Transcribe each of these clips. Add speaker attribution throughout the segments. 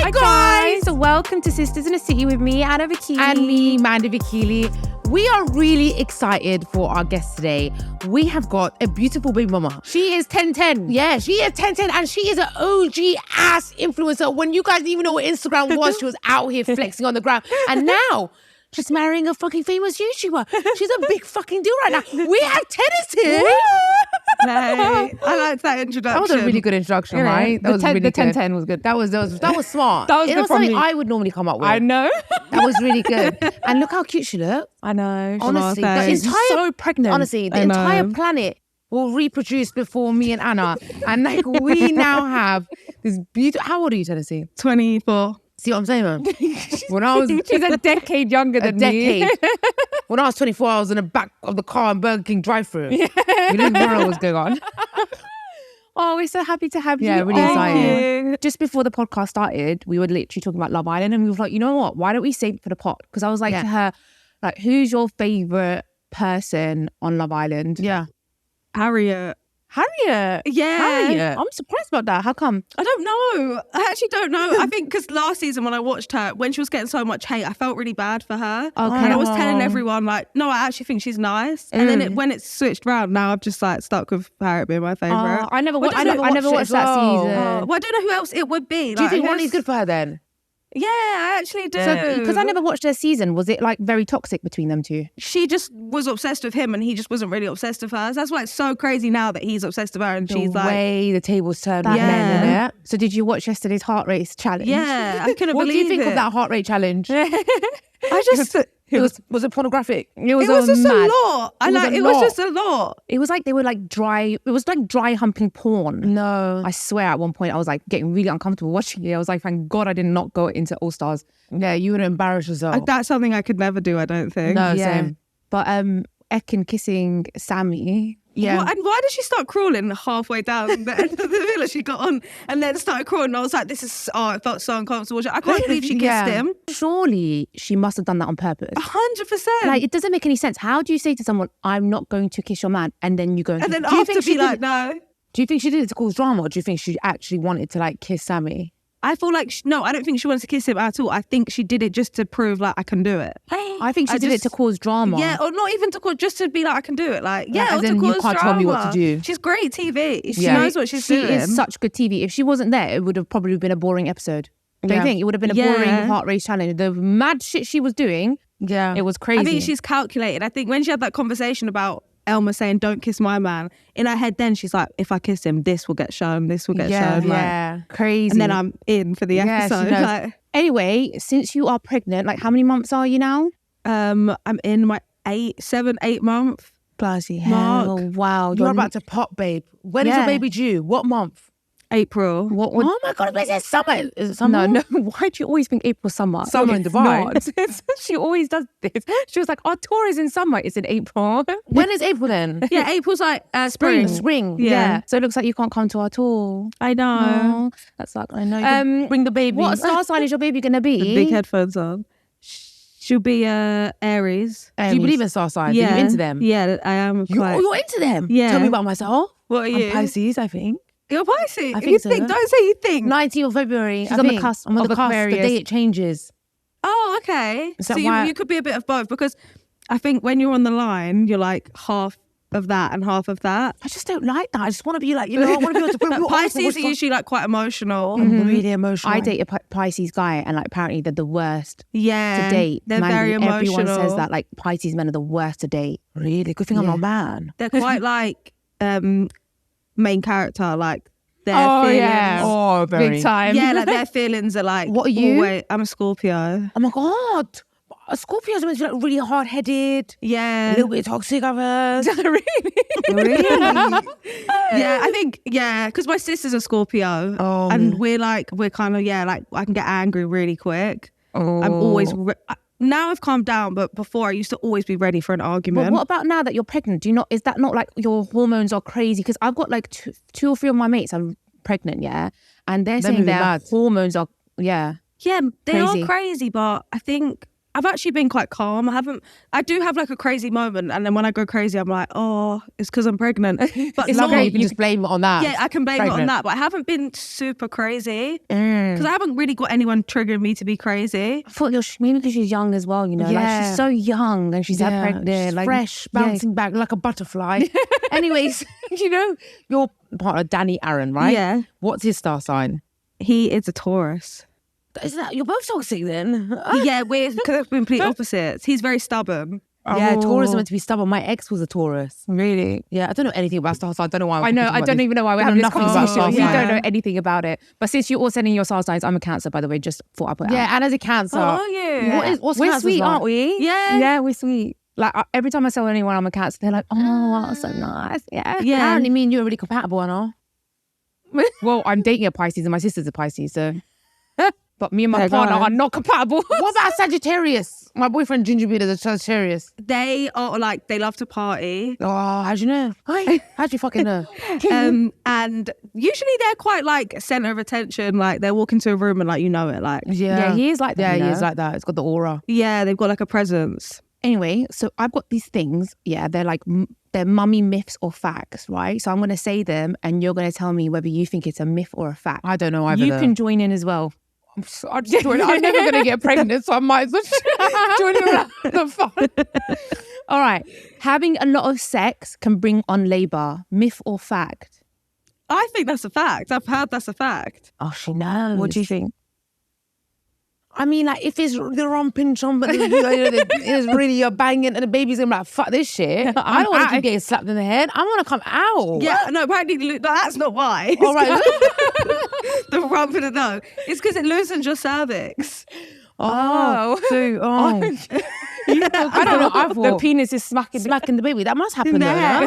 Speaker 1: Hi guys! Welcome to Sisters in a City with me, Anna Vakili.
Speaker 2: And me, Manda Vakili. We are really excited for our guest today. We have got a beautiful baby mama.
Speaker 1: She is 1010.
Speaker 2: Yeah, she is 1010 and she is an OG ass influencer. When you guys didn't even know what Instagram was, she was out here flexing on the ground. And now, she's marrying a fucking famous YouTuber. She's a big fucking deal right now. We have Tennesse here.
Speaker 3: Hey, I liked that introduction.
Speaker 2: That was a really good introduction, right? That was really
Speaker 1: the
Speaker 2: good.
Speaker 1: 1010 was good.
Speaker 2: That was smart.
Speaker 1: That was
Speaker 2: it
Speaker 1: good
Speaker 2: was
Speaker 1: from
Speaker 2: something
Speaker 1: you.
Speaker 2: I would normally come up with.
Speaker 1: I know.
Speaker 2: That was really good. And look how cute she looked.
Speaker 1: I know.
Speaker 2: Honestly, the
Speaker 3: thanks.
Speaker 2: entire,
Speaker 1: so pregnant.
Speaker 2: honestly, the
Speaker 3: I know.
Speaker 2: entire planet will reproduce before me and Anna. And like we now have this beautiful. How old are you, Tennesse?
Speaker 3: 24.
Speaker 2: See what I'm saying, man? When I was
Speaker 1: She's a decade younger than me.
Speaker 2: When I was 24, I was in the back of the car in Burger King drive-thru. Yeah. We didn't know what was going on.
Speaker 1: Oh, we're so happy to have you.
Speaker 2: Yeah, really excited.
Speaker 1: Oh. Just before the podcast started, we were literally talking about Love Island and we were like, you know what? Why don't we save it for the pot? Because I was like to her, like, who's your favourite person on Love Island?
Speaker 2: Yeah.
Speaker 3: Harriet.
Speaker 1: Harriet.
Speaker 3: Yeah.
Speaker 1: Harriet. I'm surprised about that. How come?
Speaker 3: I don't know. I actually don't know. I think because last season when I watched her, when she was getting so much hate, I felt really bad for her.
Speaker 1: Okay.
Speaker 3: And I was telling everyone, like, no, I actually think she's nice. And then when it's switched around, now I've just like stuck with Harriet being my favourite.
Speaker 1: I never watched,
Speaker 2: I never
Speaker 1: I never
Speaker 2: watched
Speaker 1: watched
Speaker 2: it
Speaker 1: that
Speaker 2: as well.
Speaker 1: season.
Speaker 3: Well, I don't know who else it would be.
Speaker 2: Do you
Speaker 3: Like,
Speaker 2: think
Speaker 3: who's-
Speaker 2: Ronnie's good for her then?
Speaker 3: Yeah, I actually do.
Speaker 1: Because I never watched their season. Was it like very toxic between them two?
Speaker 3: She just was obsessed with him and he just wasn't really obsessed with her. So that's why it's so crazy now that he's obsessed with her and she's
Speaker 2: the
Speaker 3: like,
Speaker 2: way the tables turned with
Speaker 3: Yeah.
Speaker 2: men in it.
Speaker 1: So did you watch yesterday's heart race challenge?
Speaker 3: yeah, I couldn't
Speaker 2: What do
Speaker 3: believe
Speaker 2: you think
Speaker 3: it.
Speaker 2: of that heart rate challenge?
Speaker 3: I just,
Speaker 2: Was it pornographic?
Speaker 1: It was,
Speaker 3: it was just
Speaker 1: mad.
Speaker 3: a lot. It was just a lot.
Speaker 1: It was like they were like dry. It was like dry humping porn.
Speaker 2: No.
Speaker 1: I swear at one point I was like getting really uncomfortable watching it. I was like, thank God I did not go into All Stars.
Speaker 2: Yeah, you would embarrass yourself.
Speaker 3: That's something I could never do, I don't think.
Speaker 2: No,
Speaker 1: Yeah.
Speaker 2: same.
Speaker 1: But Ekin kissing Sammy.
Speaker 2: Yeah.
Speaker 3: And why did she start crawling halfway down the end of the villa? She got on and then started crawling. And I was like, it felt so uncomfortable. I can't believe she kissed him.
Speaker 1: Surely she must have done that on purpose.
Speaker 3: 100%.
Speaker 1: Like, it doesn't make any sense. How do you say to someone, I'm not going to kiss your man, and then you go
Speaker 3: and then
Speaker 1: do you
Speaker 3: after
Speaker 1: think
Speaker 3: be
Speaker 1: she
Speaker 3: like,
Speaker 1: did,
Speaker 3: no.
Speaker 2: Do you think she did it to cause drama, or do you think she actually wanted to like kiss Sammy?
Speaker 3: I feel like, no, I don't think she wanted to kiss him at all. I think she did it just to prove like I can do it.
Speaker 1: I think she did it to cause drama.
Speaker 3: Yeah, or not even to cause, just to be like, I can do it. Like, yeah,
Speaker 2: as
Speaker 3: or
Speaker 2: in
Speaker 3: to
Speaker 2: you
Speaker 3: cause
Speaker 2: can't
Speaker 3: drama.
Speaker 2: tell me what to do.
Speaker 3: She's great TV. She
Speaker 2: Yeah.
Speaker 3: knows what she's
Speaker 1: She
Speaker 3: doing.
Speaker 1: is such good TV. If she wasn't there, it would have probably been a boring episode. Don't
Speaker 2: Yeah.
Speaker 1: you think? It would have been a boring heart race challenge. The mad shit she was doing,
Speaker 2: Yeah.
Speaker 1: it was crazy.
Speaker 3: I think she's calculated. I think when she had that conversation about Elma saying, don't kiss my man, in her head then she's like, if I kiss him, this will get shown, this will get shown. Like,
Speaker 1: yeah, crazy.
Speaker 3: and then I'm in for the
Speaker 1: Yeah, she
Speaker 3: episode.
Speaker 1: knows.
Speaker 3: Like,
Speaker 1: Anyway, since you are pregnant, like how many months are you now?
Speaker 3: I'm in my 8 month.
Speaker 1: Bloody
Speaker 3: Mark.
Speaker 1: hell! Wow,
Speaker 2: You're about to pop, babe. When is your
Speaker 1: Yeah.
Speaker 2: baby due? What month?
Speaker 3: April.
Speaker 1: What would?
Speaker 2: Oh my God, is it summer? Is it summer?
Speaker 1: No. Why do you always think April summer?
Speaker 2: Summer in
Speaker 1: It's
Speaker 2: Dubai.
Speaker 1: not. She always does this. She was like, our tour is in summer. It's in April.
Speaker 2: When is April then?
Speaker 3: Yeah, April's like spring.
Speaker 1: Spring.
Speaker 3: Yeah.
Speaker 1: So it looks like you can't come to our tour.
Speaker 3: I know.
Speaker 1: Oh, that's like,
Speaker 2: I know. You can bring the baby.
Speaker 1: What star sign is your baby gonna be?
Speaker 3: The big headphones on. She'll be Aries.
Speaker 2: Do you believe in star signs?
Speaker 3: Yeah.
Speaker 2: Are you into them?
Speaker 3: Yeah, I am quite.
Speaker 2: You're into them?
Speaker 3: Yeah.
Speaker 2: Tell me about myself.
Speaker 3: What are you?
Speaker 2: I'm Pisces, I think.
Speaker 3: You're Pisces.
Speaker 2: I think
Speaker 3: You
Speaker 2: so.
Speaker 3: think? Don't say you think.
Speaker 2: 19th of February.
Speaker 1: She's on the cusp
Speaker 2: I'm on
Speaker 1: of
Speaker 2: the cusp. The
Speaker 1: Aquarius.
Speaker 2: day it changes.
Speaker 3: Oh, okay.
Speaker 2: Is
Speaker 3: So
Speaker 2: that why-
Speaker 3: you could be a bit of both because I think when you're on the line, you're like half of that and half of that.
Speaker 2: I just don't like that. I just want to be like, I want to be able to bring
Speaker 3: Pisces are usually like quite emotional.
Speaker 2: I'm really emotional.
Speaker 1: I date a Pisces guy, and like apparently they're the worst
Speaker 3: Yeah,
Speaker 1: to date.
Speaker 3: They're
Speaker 1: Mandy,
Speaker 3: very emotional.
Speaker 1: Everyone says that like Pisces men are the worst to date.
Speaker 2: Really? Good thing I'm not a man.
Speaker 3: They're quite like main character, like their
Speaker 1: Oh,
Speaker 3: feelings.
Speaker 1: yeah.
Speaker 2: Oh, very.
Speaker 1: Big time.
Speaker 3: Yeah, like their feelings are like.
Speaker 2: What are you?
Speaker 3: Always, I'm a Scorpio.
Speaker 2: Oh my God. Scorpios are meant to be like really hard-headed, a
Speaker 3: Yeah.
Speaker 2: little bit toxic, I've heard.
Speaker 1: Really?
Speaker 2: Really?
Speaker 3: Yeah, I think, because my sister's a Scorpio.
Speaker 2: Oh.
Speaker 3: And we're kind of, like I can get angry really quick.
Speaker 2: Oh.
Speaker 3: I'm always, now I've calmed down, but before I used to always be ready for an argument.
Speaker 1: But what about now that you're pregnant? Is that not like your hormones are crazy? Because I've got like two or three of my mates are pregnant, yeah, and they're saying
Speaker 2: really
Speaker 1: their
Speaker 2: mad.
Speaker 1: hormones are, yeah.
Speaker 3: Yeah, they
Speaker 1: Crazy.
Speaker 3: are crazy, but I think I've actually been quite calm. I do have like a crazy moment, and then when I go crazy, I'm like, oh, it's because I'm pregnant. But
Speaker 2: It's lovely. You can just blame it on that.
Speaker 3: Yeah, I can blame it on that, but I haven't been super crazy because I haven't really got anyone triggering me to be crazy.
Speaker 1: I thought maybe because she's young as well, you know, like she's so young and she's pregnant, like
Speaker 2: fresh, bouncing back like a butterfly. Anyways, you know, your partner Danny Aaron, right?
Speaker 3: Yeah.
Speaker 2: What's his star sign?
Speaker 3: He is a Taurus.
Speaker 2: Isn't that, you're both toxic then?
Speaker 3: Yeah, we're complete opposites. He's very stubborn.
Speaker 2: Yeah, Taurus are meant to be stubborn. My ex was a Taurus.
Speaker 1: Really?
Speaker 2: Yeah, I don't know anything about star signs. I don't know why.
Speaker 1: I know. I don't even know why we're having this conversation. We
Speaker 2: Yeah.
Speaker 1: don't know anything about it. But since you're all sending your star signs, I'm a Cancer, by the way. Just thought I'd put it out.
Speaker 2: Yeah, and as a Cancer.
Speaker 3: Oh, are you?
Speaker 1: Yeah.
Speaker 2: What's
Speaker 1: we're
Speaker 2: Cancer's
Speaker 1: sweet,
Speaker 2: like?
Speaker 1: aren't we?
Speaker 3: Yeah.
Speaker 1: Yeah, we're sweet. Like every time I tell anyone I'm a Cancer, they're like, "Oh, so nice." Yeah.
Speaker 3: Yeah.
Speaker 2: Apparently, me and you are really compatible, I know.
Speaker 1: Well, I'm dating a Pisces and my sister's a Pisces, so. But me and my partner are not compatible.
Speaker 2: What about Sagittarius? My boyfriend Gingerbeard is a Sagittarius.
Speaker 3: They are like, they love to party.
Speaker 2: Oh, how'd you know? How'd you fucking know?
Speaker 3: And usually they're quite like center of attention. Like they walk into a room and like, you know it. Like,
Speaker 1: Yeah, he is like that.
Speaker 2: Yeah,
Speaker 1: you
Speaker 2: he
Speaker 1: know?
Speaker 2: is like that. It's got the aura.
Speaker 3: yeah, they've got like a presence.
Speaker 1: Anyway, so I've got these things. Yeah, they're like they're mummy myths or facts, right? So I'm going to say them, and you're going to tell me whether you think it's a myth or a fact.
Speaker 2: I don't know either.
Speaker 1: You can join in as well.
Speaker 2: I'm never going to get pregnant, so I might as well join around the fun.
Speaker 1: All right. Having a lot of sex can bring on labour. Myth or fact?
Speaker 3: I think that's a fact. I've heard that's a fact.
Speaker 1: Oh, she knows. What do you think?
Speaker 2: I mean, like, if it's the romping chomp, it's really a banging and the baby's gonna be like, fuck this shit. I don't want to keep getting slapped in the head. I want to come out.
Speaker 3: Yeah, no, apparently that's not why.
Speaker 2: All right.
Speaker 3: The rump in the no. It's because it loosens your cervix.
Speaker 2: I don't know. I thought
Speaker 1: The penis is smacking
Speaker 2: smacking the baby. That must happen though. Yeah?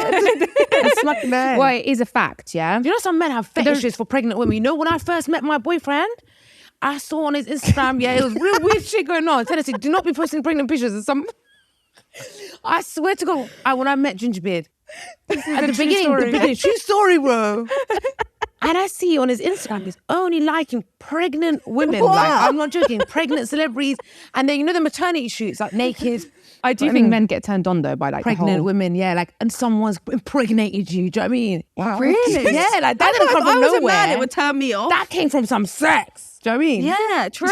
Speaker 2: Smacking the head.
Speaker 1: Well, it is a fact, yeah?
Speaker 2: You know, some men have fetishes for pregnant women. You know, when I first met my boyfriend, I saw on his Instagram, it was real weird shit going on. Tennessee, do not be posting pregnant pictures of some. I swear to God, when I met Gingerbeard, at the beginning, true story, bro. And I see on his Instagram, he's only liking pregnant women.
Speaker 3: What?
Speaker 2: Like, I'm not joking, pregnant celebrities. And then, you know, the maternity shoots, like naked.
Speaker 1: I do think men get turned on though by like
Speaker 2: Pregnant
Speaker 1: the whole...
Speaker 2: women, yeah, like, and someone's impregnated you. Do you know what I mean?
Speaker 1: Wow.
Speaker 3: Really?
Speaker 2: Yeah, like that didn't come
Speaker 3: If I
Speaker 2: from
Speaker 3: was
Speaker 2: nowhere.
Speaker 3: a man, it would turn me off.
Speaker 2: That came from some sex. Do you know what I mean?
Speaker 3: Yeah, true.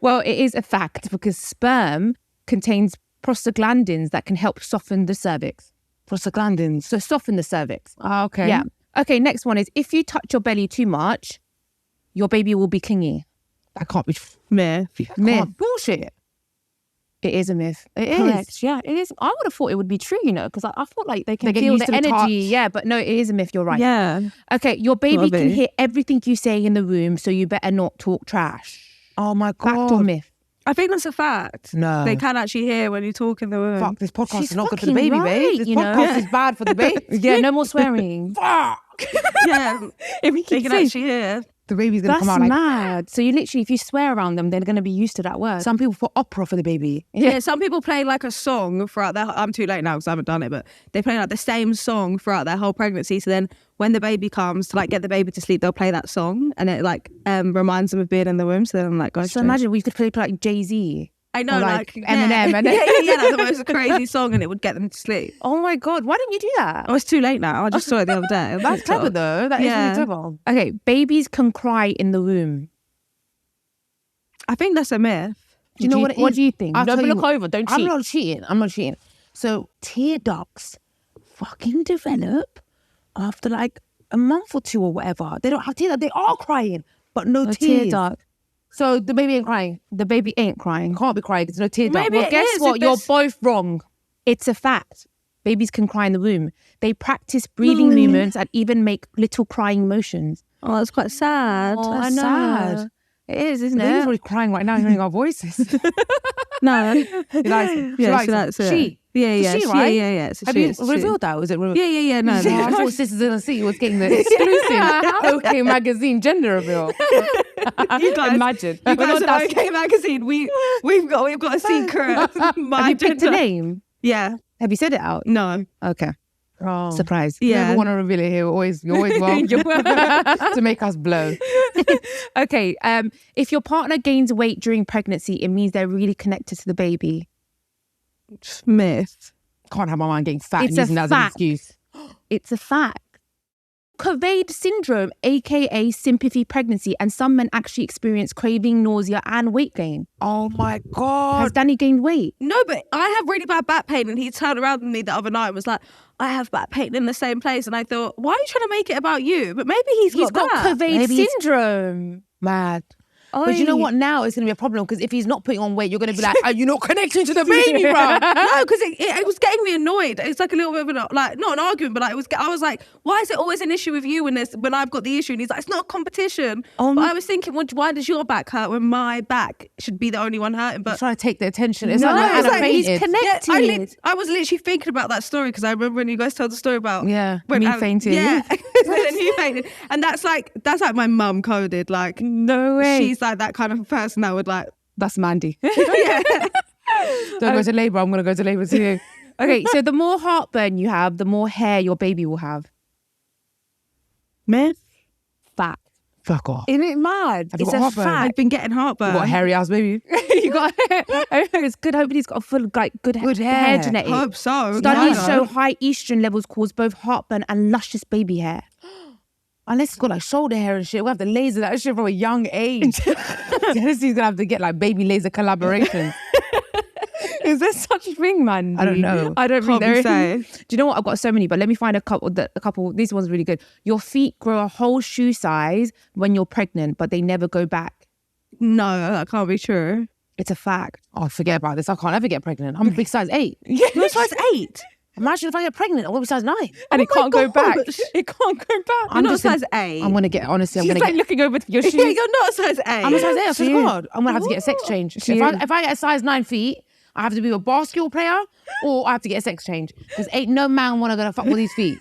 Speaker 1: Well, it is a fact because sperm contains prostaglandins that can help soften the cervix.
Speaker 2: Prostaglandins.
Speaker 1: So soften the cervix.
Speaker 2: Oh, okay.
Speaker 1: Yeah. Okay, next one is if you touch your belly too much, your baby will be clingy.
Speaker 2: That can't be
Speaker 3: Myth.
Speaker 1: Myth.
Speaker 2: bullshit.
Speaker 1: It is a myth.
Speaker 2: It is.
Speaker 1: Correct. Yeah, it is. I would have thought it would be true, you know, because I thought like they can
Speaker 2: They get
Speaker 1: feel
Speaker 2: used
Speaker 1: the
Speaker 2: to the
Speaker 1: energy.
Speaker 2: touch.
Speaker 1: Yeah, but no, it is a myth. You're right.
Speaker 3: Yeah.
Speaker 1: Okay, your baby
Speaker 3: Love
Speaker 1: can
Speaker 3: it.
Speaker 1: hear everything you say in the room, so you better not talk trash.
Speaker 2: Oh my
Speaker 1: Fact
Speaker 2: God.
Speaker 1: or myth?
Speaker 3: I think that's a fact.
Speaker 2: No.
Speaker 3: They can actually hear when you talk in the room.
Speaker 2: Fuck, this podcast
Speaker 1: She's
Speaker 2: is not good for the
Speaker 1: fucking
Speaker 2: baby,
Speaker 1: right,
Speaker 2: babe. This
Speaker 1: you know?
Speaker 2: podcast is bad for the baby.
Speaker 1: Yeah, no more swearing.
Speaker 2: Fuck.
Speaker 3: Yeah.
Speaker 1: If we
Speaker 3: They
Speaker 1: keep
Speaker 3: can
Speaker 1: saying,
Speaker 3: actually hear.
Speaker 2: The baby's going to
Speaker 1: that's
Speaker 2: come out like...
Speaker 1: mad. So you literally, if you swear around them, they're going to be used to that word.
Speaker 2: Some people put opera for the baby.
Speaker 3: Yeah, some people play like a song throughout their... I'm too late now because I haven't done it, but they play like the same song throughout their whole pregnancy. So then when the baby comes to like get the baby to sleep, they'll play that song and it like reminds them of being in the womb. So then I'm like, gosh.
Speaker 1: So imagine we could play like Jay-Z.
Speaker 3: I know,
Speaker 1: or
Speaker 3: like
Speaker 1: Eminem.
Speaker 3: yeah.
Speaker 1: And
Speaker 3: yeah, like the most crazy song and it would get them to sleep.
Speaker 1: Oh my God, why didn't you do that?
Speaker 3: Oh, it's too late now. I just saw it the other day.
Speaker 2: That's clever though. That is
Speaker 3: Yeah.
Speaker 2: really clever.
Speaker 1: Okay, babies can cry in the womb.
Speaker 3: I think that's a myth.
Speaker 2: Do you know what it is?
Speaker 1: What do you think?
Speaker 2: I'll
Speaker 1: Don't
Speaker 2: tell you
Speaker 1: look
Speaker 2: what,
Speaker 1: over, don't
Speaker 2: I'm
Speaker 1: cheat.
Speaker 2: not cheating. So tear ducts fucking develop after like a month or two or whatever. They don't have tear ducts. They are crying, but no
Speaker 1: A
Speaker 2: tears.
Speaker 1: tear duct.
Speaker 2: So the baby ain't crying.
Speaker 1: The baby ain't crying.
Speaker 2: Can't be crying because no tear duct.
Speaker 3: Maybe
Speaker 2: Well,
Speaker 3: it
Speaker 2: guess
Speaker 3: is
Speaker 2: what?
Speaker 3: if
Speaker 2: You're
Speaker 3: it's-
Speaker 2: both wrong.
Speaker 1: It's a fact. Babies can cry in the womb. They practice breathing movements and even make little crying motions.
Speaker 3: Oh, that's quite sad.
Speaker 2: Oh,
Speaker 3: That's
Speaker 2: I know.
Speaker 3: sad.
Speaker 1: It is, isn't
Speaker 2: The baby's
Speaker 1: it?
Speaker 2: already crying right now, hearing our voices.
Speaker 3: No.
Speaker 2: She likes it.
Speaker 3: Yeah,
Speaker 2: She likes it. She.
Speaker 3: Yeah,
Speaker 2: It's
Speaker 3: yeah.
Speaker 2: she, right?
Speaker 3: Yeah. It's a
Speaker 2: Have
Speaker 3: she,
Speaker 2: you
Speaker 3: it's a she.
Speaker 2: revealed that? Was it revealed?
Speaker 3: Yeah. No,
Speaker 2: I
Speaker 3: no.
Speaker 2: thought Sisters in the Sea was getting the exclusive OK Magazine gender reveal.
Speaker 3: You guys,
Speaker 2: Imagine.
Speaker 3: You
Speaker 2: We're
Speaker 3: guys
Speaker 2: not
Speaker 3: at
Speaker 2: that-
Speaker 3: OK Magazine. We've got a secret.
Speaker 1: Have you picked a name?
Speaker 3: Yeah.
Speaker 1: Have you said it out?
Speaker 3: No.
Speaker 1: Okay. Surprise.
Speaker 3: Yeah.
Speaker 1: You never want to reveal it here. You're always welcome to make us blow. Okay. If your partner gains weight during pregnancy, it means they're really connected to the baby.
Speaker 3: Myth.
Speaker 1: Can't have my man getting fat
Speaker 2: It's
Speaker 1: and using
Speaker 2: a
Speaker 1: that as an
Speaker 2: fact.
Speaker 1: excuse.
Speaker 2: It's a fact.
Speaker 1: Covered syndrome, aka sympathy pregnancy, and some men actually experience craving, nausea, and weight gain.
Speaker 2: Oh my God.
Speaker 1: Has Danny gained weight?
Speaker 3: No, but I have really bad back pain, and he turned around to me the other night and was like, I have back pain in the same place. And I thought, why are you trying to make it about you? But maybe he's got that.
Speaker 2: Covered
Speaker 1: Maybe he's-
Speaker 2: syndrome.
Speaker 1: Mad.
Speaker 2: But you know what? Now it's going to be a problem because if he's not putting on weight, you're going to be like, are you not connecting to the baby, bro?
Speaker 3: No, because it was getting me annoyed. It's like a little bit of not an argument, but like I was like, why is it always an issue with you when I've got the issue? And he's like, it's not a competition. But I was thinking, well, why does your back hurt when my back should be the only one hurting? But
Speaker 2: Trying to take the attention. It's
Speaker 3: No,
Speaker 2: like,
Speaker 3: it's like
Speaker 2: he's
Speaker 3: Yeah,
Speaker 2: connected.
Speaker 3: I was literally thinking about that story because I remember when you guys told the story about
Speaker 1: Me fainting.
Speaker 3: Yeah, when you fainted, and that's like my mum coded. Like,
Speaker 1: No way.
Speaker 3: she's like that kind of person that would like.
Speaker 1: That's Mandy.
Speaker 3: Yeah.
Speaker 1: Don't go to labour. I'm going to go to labour too. Okay, so the more heartburn you have, the more hair your baby will have.
Speaker 3: Myth.
Speaker 1: Fact.
Speaker 2: Fuck off.
Speaker 1: Isn't it mad?
Speaker 2: Have you
Speaker 1: It's
Speaker 2: got
Speaker 1: a
Speaker 2: heartburn?
Speaker 1: fact.
Speaker 3: I've been getting heartburn.
Speaker 1: You got a hairy ass baby. You got it's good. Hopefully he's got a full good hair genetics.
Speaker 3: Hope so.
Speaker 1: Studies
Speaker 3: Yeah.
Speaker 1: show high estrogen levels cause both heartburn and luscious baby hair.
Speaker 2: Unless it's got like shoulder hair and shit. We'll have to laser that shit from a young age.
Speaker 1: Tennessee's gonna have to get like baby laser collaborations. Is there such a thing, man?
Speaker 2: I don't know.
Speaker 1: I don't think
Speaker 3: Can't
Speaker 1: there
Speaker 3: be
Speaker 1: is.
Speaker 3: safe.
Speaker 1: Do you know what? I've got so many, but let me find a couple. This one's really good. Your feet grow a whole shoe size when you're pregnant, but they never go back.
Speaker 3: No, that can't be true.
Speaker 1: It's a fact.
Speaker 2: Oh, forget about this. I can't ever get pregnant. I'm a big size 8.
Speaker 3: You're size 8.
Speaker 2: Imagine if I get pregnant, I'm going to be size 9.
Speaker 1: And it
Speaker 3: my
Speaker 1: can't go back.
Speaker 3: gosh.
Speaker 1: It can't go back.
Speaker 3: You're not size 8.
Speaker 2: I'm going to get, honestly, I'm
Speaker 1: She's
Speaker 2: going to
Speaker 1: like
Speaker 2: get...
Speaker 1: looking over your shoes.
Speaker 3: Yeah, you're not size 8.
Speaker 2: I'm a size 8, I swear
Speaker 1: She
Speaker 2: to
Speaker 1: is.
Speaker 2: God. I'm going to have to get a sex change.
Speaker 1: She
Speaker 2: If
Speaker 1: is.
Speaker 2: I get a size 9 feet, I have to be a basketball player or I have to get a sex change. Because ain't no man want to go to fuck with these feet.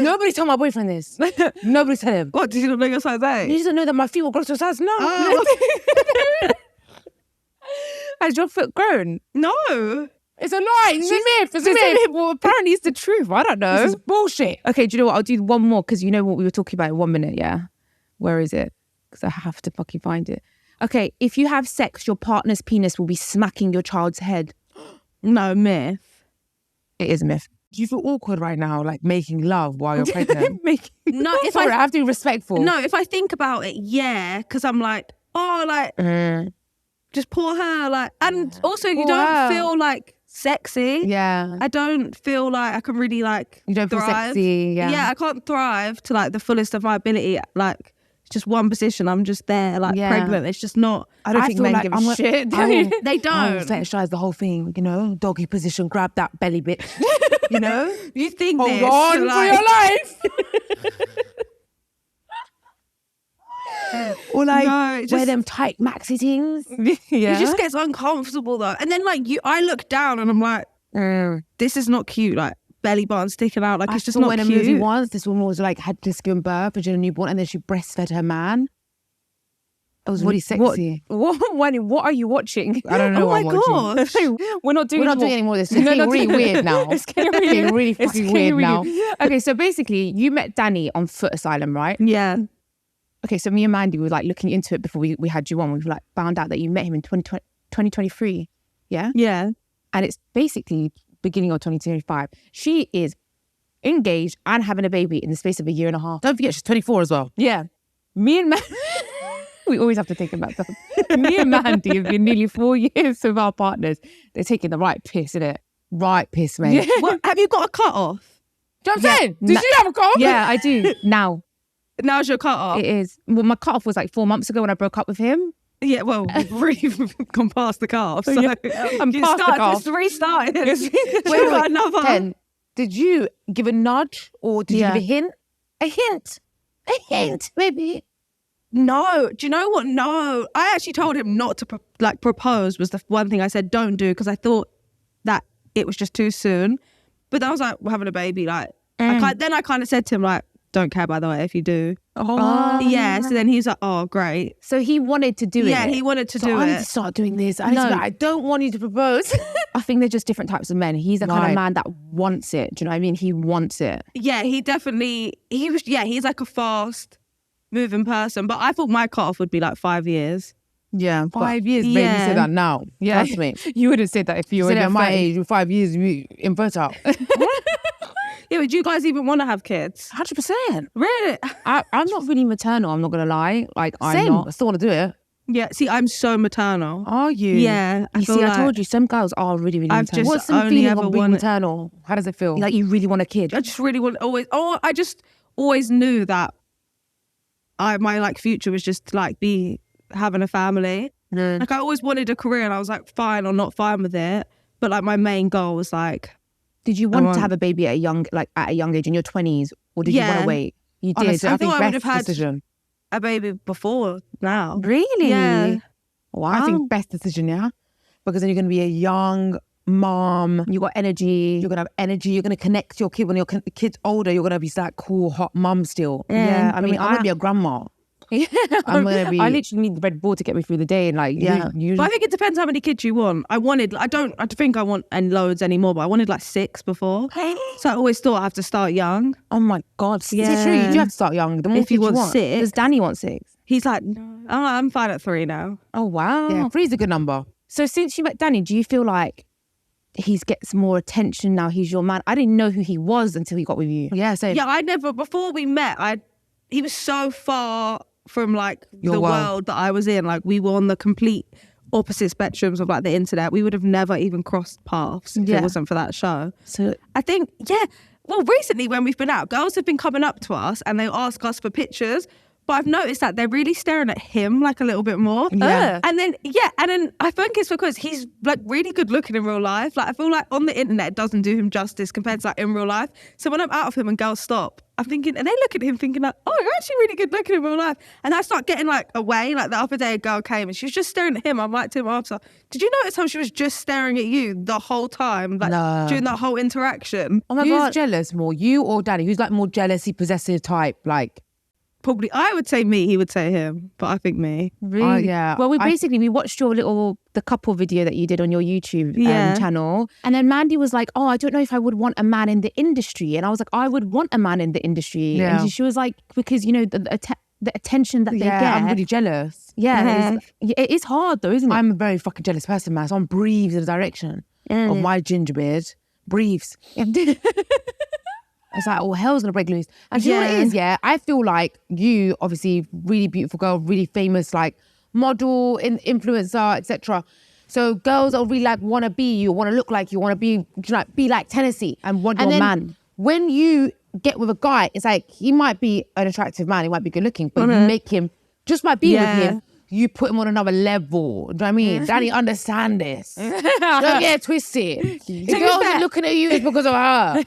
Speaker 2: Nobody told my boyfriend this. Nobody told him.
Speaker 3: What, did you not know you're size 8?
Speaker 2: He doesn't know that my feet will grow to a size 9.
Speaker 1: Has your foot grown?
Speaker 3: No.
Speaker 2: It's a lie. It's a myth. It's a myth.
Speaker 1: Well, apparently it's the truth. I don't know.
Speaker 2: This is bullshit.
Speaker 1: Okay, do you know what? I'll do one more because you know what we were talking about in 1 minute, yeah? Where is it? Because I have to fucking find it. Okay, if you have sex, your partner's penis will be smacking your child's head.
Speaker 3: No, myth.
Speaker 1: It is a myth.
Speaker 2: Do you feel awkward right now, like making love while you're pregnant?
Speaker 3: No, if
Speaker 2: Sorry, I
Speaker 3: I
Speaker 2: have to be respectful.
Speaker 3: no, if I think about it, yeah, because I'm like, oh, like just poor her, like, and also you
Speaker 1: Poor
Speaker 3: don't
Speaker 1: her.
Speaker 3: feel like sexy.
Speaker 1: Yeah.
Speaker 3: I don't feel like I can really like
Speaker 1: You don't feel
Speaker 3: thrive.
Speaker 1: sexy, yeah.
Speaker 3: Yeah, I can't thrive to like the fullest of my ability. Like it's just one position. I'm just there, like
Speaker 1: Yeah.
Speaker 3: pregnant. It's just not.
Speaker 1: I don't think
Speaker 2: feel
Speaker 1: men
Speaker 2: like
Speaker 1: give
Speaker 2: I'm
Speaker 1: a
Speaker 2: a-
Speaker 1: shit.
Speaker 2: I'm-
Speaker 3: They
Speaker 2: Oh,
Speaker 3: don't.
Speaker 2: fetishize the whole thing, you know, doggy position, grab that belly bit, you know?
Speaker 3: You think
Speaker 2: Hold
Speaker 3: this?
Speaker 2: on for
Speaker 3: like,
Speaker 2: your life. Or like
Speaker 3: No, it
Speaker 2: wear
Speaker 3: just-
Speaker 2: them tight maxi things.
Speaker 1: Yeah.
Speaker 3: It just gets uncomfortable though. And then like I look down and I'm like, this is not cute. Like belly button sticking out. Like
Speaker 2: I
Speaker 3: it's just
Speaker 2: saw
Speaker 3: not
Speaker 2: in a
Speaker 3: cute.
Speaker 2: movie once, this woman was like had just given birth, and she had a newborn, and then she breastfed her man. It was really sexy.
Speaker 1: What are you watching?
Speaker 2: I don't know
Speaker 3: Oh
Speaker 2: what
Speaker 3: my
Speaker 2: I'm watching.
Speaker 3: gosh.
Speaker 1: We're not doing
Speaker 2: We're not doing any more of this. It's getting really weird now.
Speaker 1: It's getting
Speaker 2: It's getting really
Speaker 1: it's
Speaker 2: fucking
Speaker 1: getting
Speaker 2: weird now.
Speaker 1: Okay, so basically, you met Danny on Foot Asylum, right?
Speaker 3: Yeah.
Speaker 1: Okay, so me and Mandy were like looking into it before we had you on. We like found out that you met him in 2023. Yeah?
Speaker 3: Yeah.
Speaker 1: And it's basically beginning of 2025. She is engaged and having a baby in the space of a year and a half.
Speaker 2: Don't forget, she's 24 as well.
Speaker 1: Yeah. Me and Mandy, we always have to think about that. Me and Mandy have been nearly 4 years with our partners. They're taking the right piss, innit?
Speaker 2: Right, piss, mate.
Speaker 3: What, have you got a cut off?
Speaker 2: Do you know what I'm saying? Did she have a cold?
Speaker 1: Yeah, I do. Now.
Speaker 3: Now's your cut off.
Speaker 1: It is. Well, my cutoff was like 4 months ago when I broke up with him.
Speaker 3: Yeah, well, we've really gone past the cut off. So
Speaker 1: Yeah, I'm
Speaker 3: you
Speaker 1: past the
Speaker 3: start-
Speaker 1: cut
Speaker 3: Just restart it.
Speaker 2: Wait,
Speaker 3: another.
Speaker 2: Ken, did you give a nudge or did
Speaker 1: Yeah.
Speaker 2: you give a hint? A hint. A hint, maybe.
Speaker 3: No, do you know what? No, I actually told him not to propose. Was the one thing I said don't do because I thought that it was just too soon. But then I was like, we're having a baby. Like, then I kind of said to him like, don't care, by the way, if you do.
Speaker 1: Oh.
Speaker 3: Yeah, so then he's like, oh, great.
Speaker 1: So he wanted to do it.
Speaker 3: Yeah, he wanted to do
Speaker 2: I need
Speaker 3: it.
Speaker 2: to start doing this. I don't want you to propose.
Speaker 1: I think they're just different types of men. He's the kind of man that wants it. Do you know what I mean? He wants it.
Speaker 3: Yeah, he's like a fast moving person. But I thought my cutoff would be like 5 years.
Speaker 2: Yeah, 5 years, baby.
Speaker 3: Yeah.
Speaker 2: Say that now.
Speaker 1: Yeah.
Speaker 2: Trust me.
Speaker 1: You would have said that if you were
Speaker 2: Said it at my
Speaker 1: 30.
Speaker 2: age, with 5 years, you infertile.
Speaker 3: Yeah, but do you guys even want to have kids?
Speaker 2: 100%.
Speaker 3: Really?
Speaker 1: I'm not really maternal, I'm not going to lie. Like, I'm
Speaker 2: Same.
Speaker 1: not.
Speaker 2: I still want to do it.
Speaker 3: Yeah, see, I'm so maternal.
Speaker 2: Are you?
Speaker 3: Yeah.
Speaker 1: You see, I told you, some girls are really, really
Speaker 3: I've
Speaker 1: maternal.
Speaker 3: just
Speaker 2: What's the
Speaker 3: only
Speaker 2: feeling
Speaker 3: ever
Speaker 2: of being
Speaker 3: wanted-
Speaker 2: maternal? How does it feel?
Speaker 1: Like, you really want a kid.
Speaker 3: I just really want I just always knew that my like future was just to like be having a family. Like I always wanted a career and I was like fine or not fine with it. But like my main goal was like,
Speaker 1: Did you want to have a baby at a young age in your 20s, or did you want
Speaker 3: Yeah.
Speaker 1: to wait?
Speaker 2: You did.
Speaker 3: honestly, I
Speaker 2: think
Speaker 3: thought I would
Speaker 2: best
Speaker 3: have had
Speaker 2: decision.
Speaker 3: a baby before now.
Speaker 1: Really?
Speaker 3: Yeah.
Speaker 1: Wow.
Speaker 2: I think best decision, yeah? Because then you're going to be a young mom.
Speaker 1: you got energy.
Speaker 2: You're going to have energy. You're going to connect to your kid. When your kid's older, you're going to be that cool, hot mum still.
Speaker 1: Yeah,
Speaker 2: I mean, I'm going to be a grandma. I'm going to be...
Speaker 1: I literally need the Red Bull to get me through the day. And like,
Speaker 2: Yeah.
Speaker 3: But I think it depends how many kids you want. I don't think I want and loads anymore, but I wanted like 6 before. So I always thought I have to start young.
Speaker 2: Oh my God.
Speaker 3: Yeah.
Speaker 2: It's true. You do have to start young. The more
Speaker 3: If you
Speaker 2: kids
Speaker 3: want 6,
Speaker 1: Does Danny want 6?
Speaker 3: he's like, no, I'm fine at 3 now.
Speaker 1: Oh, wow.
Speaker 2: Yeah, 3 is a good number.
Speaker 1: So since you met Danny, do you feel like he gets more attention now? He's your man. I didn't know who he was until he got with you.
Speaker 2: Yeah, same.
Speaker 3: Yeah, before we met, he was so far from like
Speaker 2: Your
Speaker 3: the
Speaker 2: world.
Speaker 3: world that I was in. Like we were on the complete opposite spectrums of like the internet. We would have never even crossed paths if
Speaker 1: Yeah.
Speaker 3: it wasn't for that show.
Speaker 1: So
Speaker 3: I think, well, recently when we've been out, girls have been coming up to us and they ask us for pictures. But I've noticed that they're really staring at him like a little bit more.
Speaker 2: Yeah.
Speaker 3: And then I think it's because he's like really good looking in real life. Like I feel like on the internet it doesn't do him justice compared to like in real life. So when I'm out of him and girls stop, I'm thinking, and they look at him thinking like, oh, you're actually really good looking in real life. And I start getting like away. Like the other day a girl came and she was just staring at him. I'm like to him after, did you notice how she was just staring at you the whole time? Like
Speaker 2: No.
Speaker 3: during that whole interaction.
Speaker 2: Oh my
Speaker 1: Who's
Speaker 2: God. Jealous more? You or Danny? Who's like more jealousy, possessive type? Like,
Speaker 3: Probably, I would say me, he would say him, but I think me.
Speaker 1: really?
Speaker 2: yeah.
Speaker 1: Well, we watched the couple video that you did on your YouTube
Speaker 3: Yeah.
Speaker 1: channel. And then Mandy was like, oh, I don't know if I would want a man in the industry. And I was like, I would want a man in the industry.
Speaker 2: Yeah.
Speaker 1: And she was like, because, you know, the attention that they get.
Speaker 2: I'm really jealous.
Speaker 1: Yeah, it is hard though, isn't it?
Speaker 2: I'm a very fucking jealous person, man. Someone breathes in the direction of my ginger beard. Breathes. It's like, oh, hell's gonna break loose. And do you know what it is? Yeah, I feel like you, obviously, really beautiful girl, really famous, like model, influencer, etc. So girls will really like want to be you, want to look like you, want to be like Tennesse,
Speaker 1: And want
Speaker 2: and
Speaker 1: your
Speaker 2: then
Speaker 1: man.
Speaker 2: When you get with a guy, it's like he might be an attractive man, he might be good looking, but you make him just by being with him. You put him on another level. Do you know what I mean? Danny, understand this. Don't get it twisted. If girls are looking at you, it's because of her.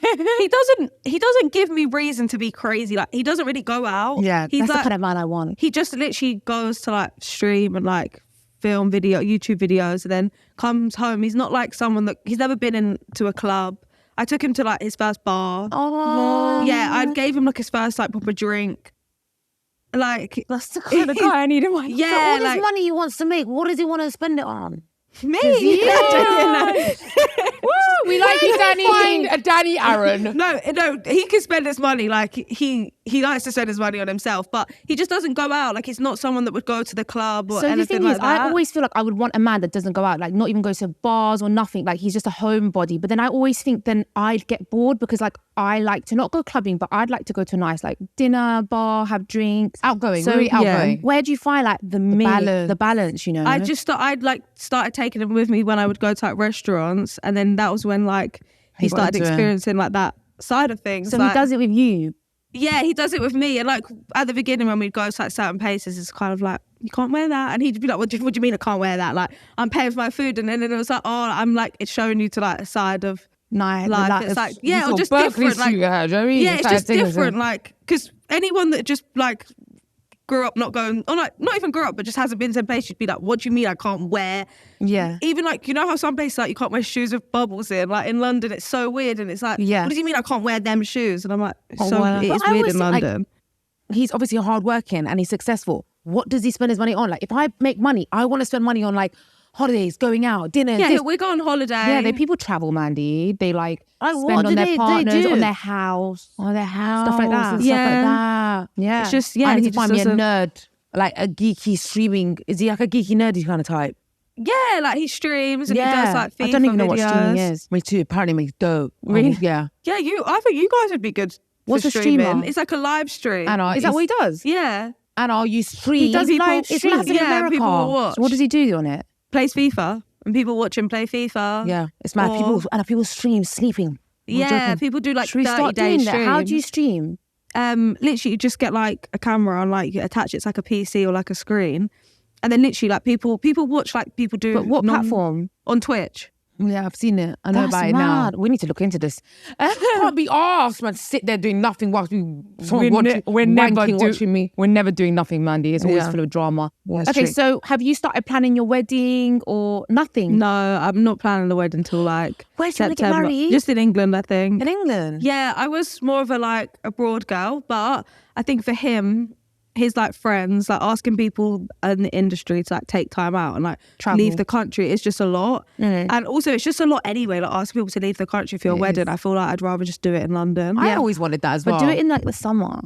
Speaker 3: He doesn't give me reason to be crazy. Like he doesn't really go out.
Speaker 2: Yeah,
Speaker 3: he's
Speaker 1: That's
Speaker 3: like,
Speaker 1: the kind of man I want.
Speaker 3: he just literally goes to like stream and like film YouTube videos and then comes home. He's not like someone he's never been into a club. I took him to like his first bar.
Speaker 1: Oh,
Speaker 3: Yeah, I gave him like his first like proper drink. Like
Speaker 1: that's the kind of guy I need in my life.
Speaker 2: So
Speaker 3: yeah,
Speaker 2: all this
Speaker 3: like
Speaker 2: money he wants to make, what does he want to spend it on?
Speaker 3: me.
Speaker 2: We like you, Danny. Find a Danny Aaron.
Speaker 3: No, he can spend his money. Like he likes to spend his money on himself, but he just doesn't go out. Like he's not someone that would go to the club or
Speaker 1: So the
Speaker 3: anything
Speaker 1: thing
Speaker 3: like
Speaker 1: is,
Speaker 3: that.
Speaker 1: I always feel like I would want a man that doesn't go out, like not even go to bars or nothing. Like he's just a homebody. But then I always think then I'd get bored because like I like to not go clubbing, but I'd like to go to a nice like dinner, bar, have drinks.
Speaker 2: Outgoing,
Speaker 1: So
Speaker 2: really outgoing.
Speaker 1: where do you find like the balance? You know,
Speaker 3: I'd like started taking him with me when I would go to like restaurants, and then that was when like he
Speaker 2: got
Speaker 3: started
Speaker 2: into it.
Speaker 3: experiencing like that side of things.
Speaker 1: so
Speaker 3: like,
Speaker 1: he does it with you.
Speaker 3: Yeah, he does it with me. And like at the beginning when we'd go to like certain places, it's kind of like, you can't wear that. And he'd be like, what do you mean I can't wear that? Like I'm paying for my food. And then it was like, oh, I'm like, it's showing you to like a side of life. It's like, yeah, or just different. Like,
Speaker 2: do you know what I mean?
Speaker 3: yeah, it's just different. Like, because anyone that just like grew up not going, or like not even grew up, but just hasn't been to a place, she'd be like, what do you mean I can't wear?
Speaker 1: Yeah.
Speaker 3: Even like, you know how some places like you can't wear shoes with bubbles in? Like in London, it's so weird. And it's like,
Speaker 1: Yeah.
Speaker 3: what does he mean I can't wear them shoes? And I'm like,
Speaker 1: Oh,
Speaker 3: so
Speaker 1: wow.
Speaker 3: it
Speaker 1: But
Speaker 3: is
Speaker 1: I
Speaker 3: weird
Speaker 1: always
Speaker 3: in
Speaker 1: think, like,
Speaker 3: London.
Speaker 1: He's obviously hardworking and he's successful. What does he spend his money on? Like, if I make money, I want to spend money on like holidays, going out, dinners.
Speaker 3: Yeah, we go on holiday.
Speaker 1: Yeah, people travel, Mandy. They like
Speaker 2: Like,
Speaker 1: spend
Speaker 2: what
Speaker 1: on
Speaker 2: do
Speaker 1: their
Speaker 2: they
Speaker 1: partners,
Speaker 2: do?
Speaker 1: on their house,
Speaker 2: On their house.
Speaker 1: stuff like that.
Speaker 2: and
Speaker 3: Yeah.
Speaker 2: Stuff like that.
Speaker 1: Yeah,
Speaker 3: It's just, yeah,
Speaker 1: I need
Speaker 3: he
Speaker 1: to
Speaker 3: just
Speaker 1: find me a
Speaker 3: doesn't-
Speaker 1: nerd, like a geeky streaming. Is he like a geeky nerdy kind of type?
Speaker 3: Yeah, like he streams and he does like FIFA
Speaker 1: I don't even know
Speaker 3: videos.
Speaker 1: what streaming is. Me too. Apparently, makes dope.
Speaker 3: Really?
Speaker 1: Yeah.
Speaker 3: Yeah, I think you guys would be good
Speaker 1: What's
Speaker 3: for
Speaker 1: a
Speaker 3: streaming.
Speaker 1: streamer?
Speaker 3: It's like a live stream.
Speaker 1: And is that what he does?
Speaker 3: Yeah.
Speaker 1: And you stream.
Speaker 3: He does
Speaker 1: It's
Speaker 3: people
Speaker 1: it's
Speaker 3: stream.
Speaker 1: massive in
Speaker 3: Yeah,
Speaker 1: America.
Speaker 3: people will watch.
Speaker 1: So what does he do on it?
Speaker 3: Plays FIFA and people watch him play FIFA.
Speaker 1: Yeah, it's mad.
Speaker 3: Or-
Speaker 1: People stream sleeping. I'm
Speaker 3: Yeah,
Speaker 1: joking.
Speaker 3: people do like
Speaker 1: Should we
Speaker 3: 30
Speaker 1: start
Speaker 3: day
Speaker 1: doing that? How do
Speaker 3: streams.
Speaker 1: you stream?
Speaker 3: Literally you just get like a camera and like you attach it to like a PC or like a screen. And then literally like people watch like people do.
Speaker 1: But what platform?
Speaker 3: On Twitch.
Speaker 1: Yeah, I've seen it. I know
Speaker 2: That's
Speaker 1: about it now.
Speaker 2: mad.
Speaker 1: We need to look into this.
Speaker 2: Can't be asked, man. Sit there doing nothing whilst
Speaker 1: We're
Speaker 2: watching, watching me.
Speaker 1: We're never doing nothing, Mandy. It's always
Speaker 3: Yeah.
Speaker 1: full of drama.
Speaker 3: Yeah, it's
Speaker 1: Okay,
Speaker 3: true.
Speaker 1: so have you started planning your wedding or nothing?
Speaker 3: No, I'm not planning the wedding until like
Speaker 1: Where do you want to get
Speaker 3: September.
Speaker 1: married?
Speaker 3: Just in England, I think.
Speaker 1: In England?
Speaker 3: Yeah, I was more of a like abroad girl, but I think for him, his like friends, like asking people in the industry to like take time out and like
Speaker 1: Travel.
Speaker 3: leave the country is just a lot. And also it's just a lot anyway, like asking people to leave the country for your wedding. I feel like I'd rather just do it in London.
Speaker 1: I always wanted that as well.
Speaker 2: But
Speaker 1: But do it in like the summer.